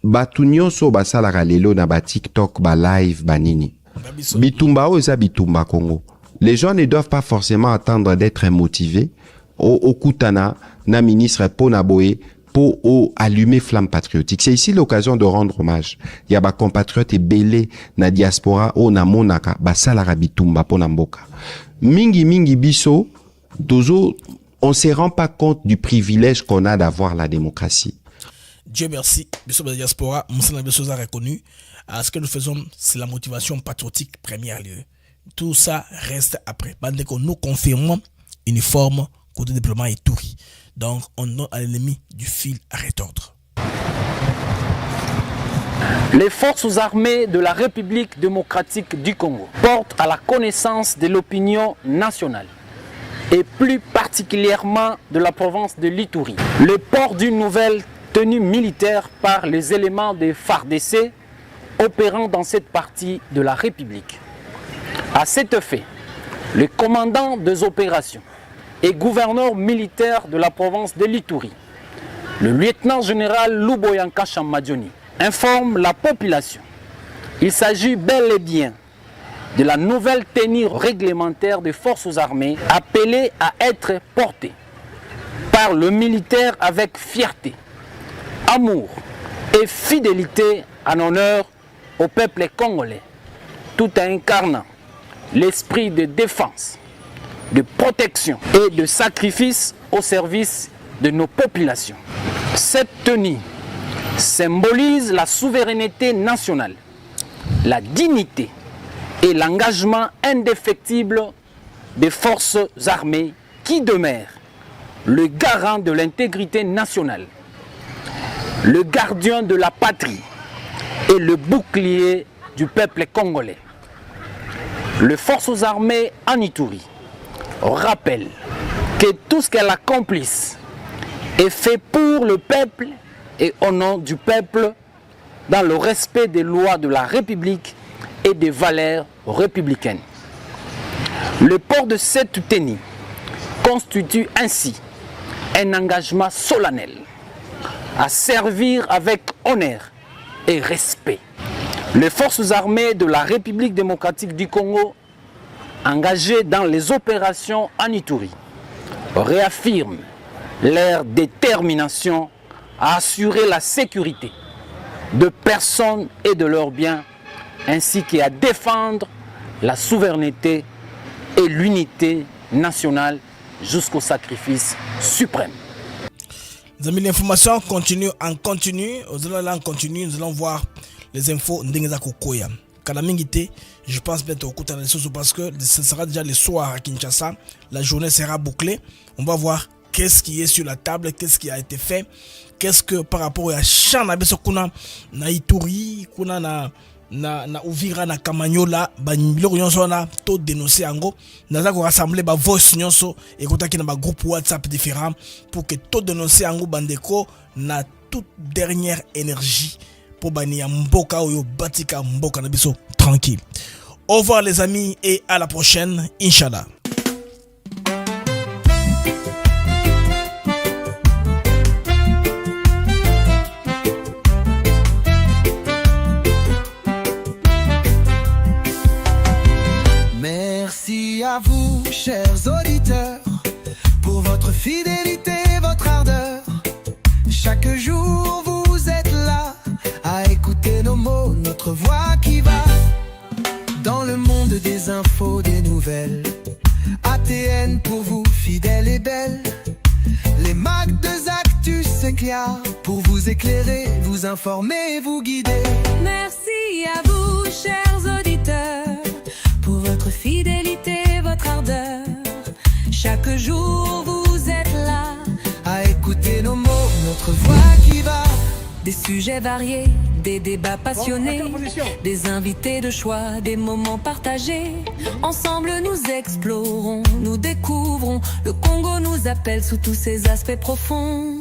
Batu nyonso basalaka lelo na ba TikTok ba live banini. Bitumba oza bitumba Congo. Les gens ne doivent pas forcément attendre d'être motivés au kutana na ministre Pona Boé pour allumer flamme patriotique. C'est ici l'occasion de rendre hommage. Il y a ba compatriotes et belé na diaspora o na monaka basalaka bitumba pona mboka. Mingi biso dozo. On ne se rend pas compte du privilège qu'on a d'avoir la démocratie. Dieu merci, Bissot de la diaspora, Moussana Bissot a reconnu. Ce que nous faisons, c'est la motivation patriotique première lieu. Tout ça reste après. Nous confirmons uniforme côté déploiement et tout. Donc, on donne à l'ennemi du fil à retordre. Les forces armées de la République démocratique du Congo portent à la connaissance de l'opinion nationale et plus particulièrement de la province de l'Ituri le port d'une nouvelle tenue militaire par les éléments des FARDC opérant dans cette partie de la République. À cet effet, le commandant des opérations et gouverneur militaire de la province de l'Ituri, le lieutenant-général Luboyanka Chamadjoni, informe la population. Il s'agit bel et bien de la nouvelle tenue réglementaire des forces armées appelée à être portée par le militaire avec fierté, amour et fidélité en honneur au peuple congolais, tout en incarnant l'esprit de défense, de protection et de sacrifice au service de nos populations. Cette tenue symbolise la souveraineté nationale, la dignité et l'engagement indéfectible des forces armées qui demeurent le garant de l'intégrité nationale, le gardien de la patrie et le bouclier du peuple congolais. Les forces armées en Ituri rappellent que tout ce qu'elles accomplissent est fait pour le peuple et au nom du peuple, dans le respect des lois de la République et des valeurs républicaines. Le port de cette tenue constitue ainsi un engagement solennel à servir avec honneur et respect. Les forces armées de la République démocratique du Congo, engagées dans les opérations en Ituri, réaffirment leur détermination à assurer la sécurité de personnes et de leurs biens, ainsi qu'à défendre la souveraineté et l'unité nationale jusqu'au sacrifice suprême. Les amis, l'information continue en continu. Nous allons aller en continu, nous allons voir les infos Ndengeza Kokoya. Kalamingite, je pense bientôt au côté de choses parce que ce sera déjà le soir à Kinshasa. La journée sera bouclée. On va voir qu'est-ce qui est sur la table, qu'est-ce qui a été fait, qu'est-ce que par rapport à Chana Beso kuna na Ituri, kuna na Uvira na Kamanyola, ba biloko nyonso na to dénoncer ango, naza ko rassembler ba voice nyonso et kotaki na ba groupe WhatsApp différents pour que to dénoncer ango bandeko na toute dernière énergie pour bani mboka oyo batika mboka na biso tranquille. Au revoir les amis et à la prochaine Inch'Allah. Merci à vous, chers auditeurs, pour votre fidélité, votre ardeur. Chaque jour, vous êtes là à écouter nos mots, notre voix qui va dans le monde des infos, des nouvelles. ATN pour vous, fidèle et belle. Les Mac de Actus Sinclair pour vous éclairer, vous informer, vous guider. Merci à vous, chers auditeurs, pour votre fidélité, votre ardeur. Chaque jour, vous êtes là à écouter nos mots, notre voix qui va. Des sujets variés, des débats passionnés, des invités de choix, des moments partagés. Ensemble nous explorons, nous découvrons. Le Congo nous appelle sous tous ses aspects profonds.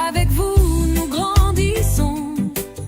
Avec vous nous grandissons.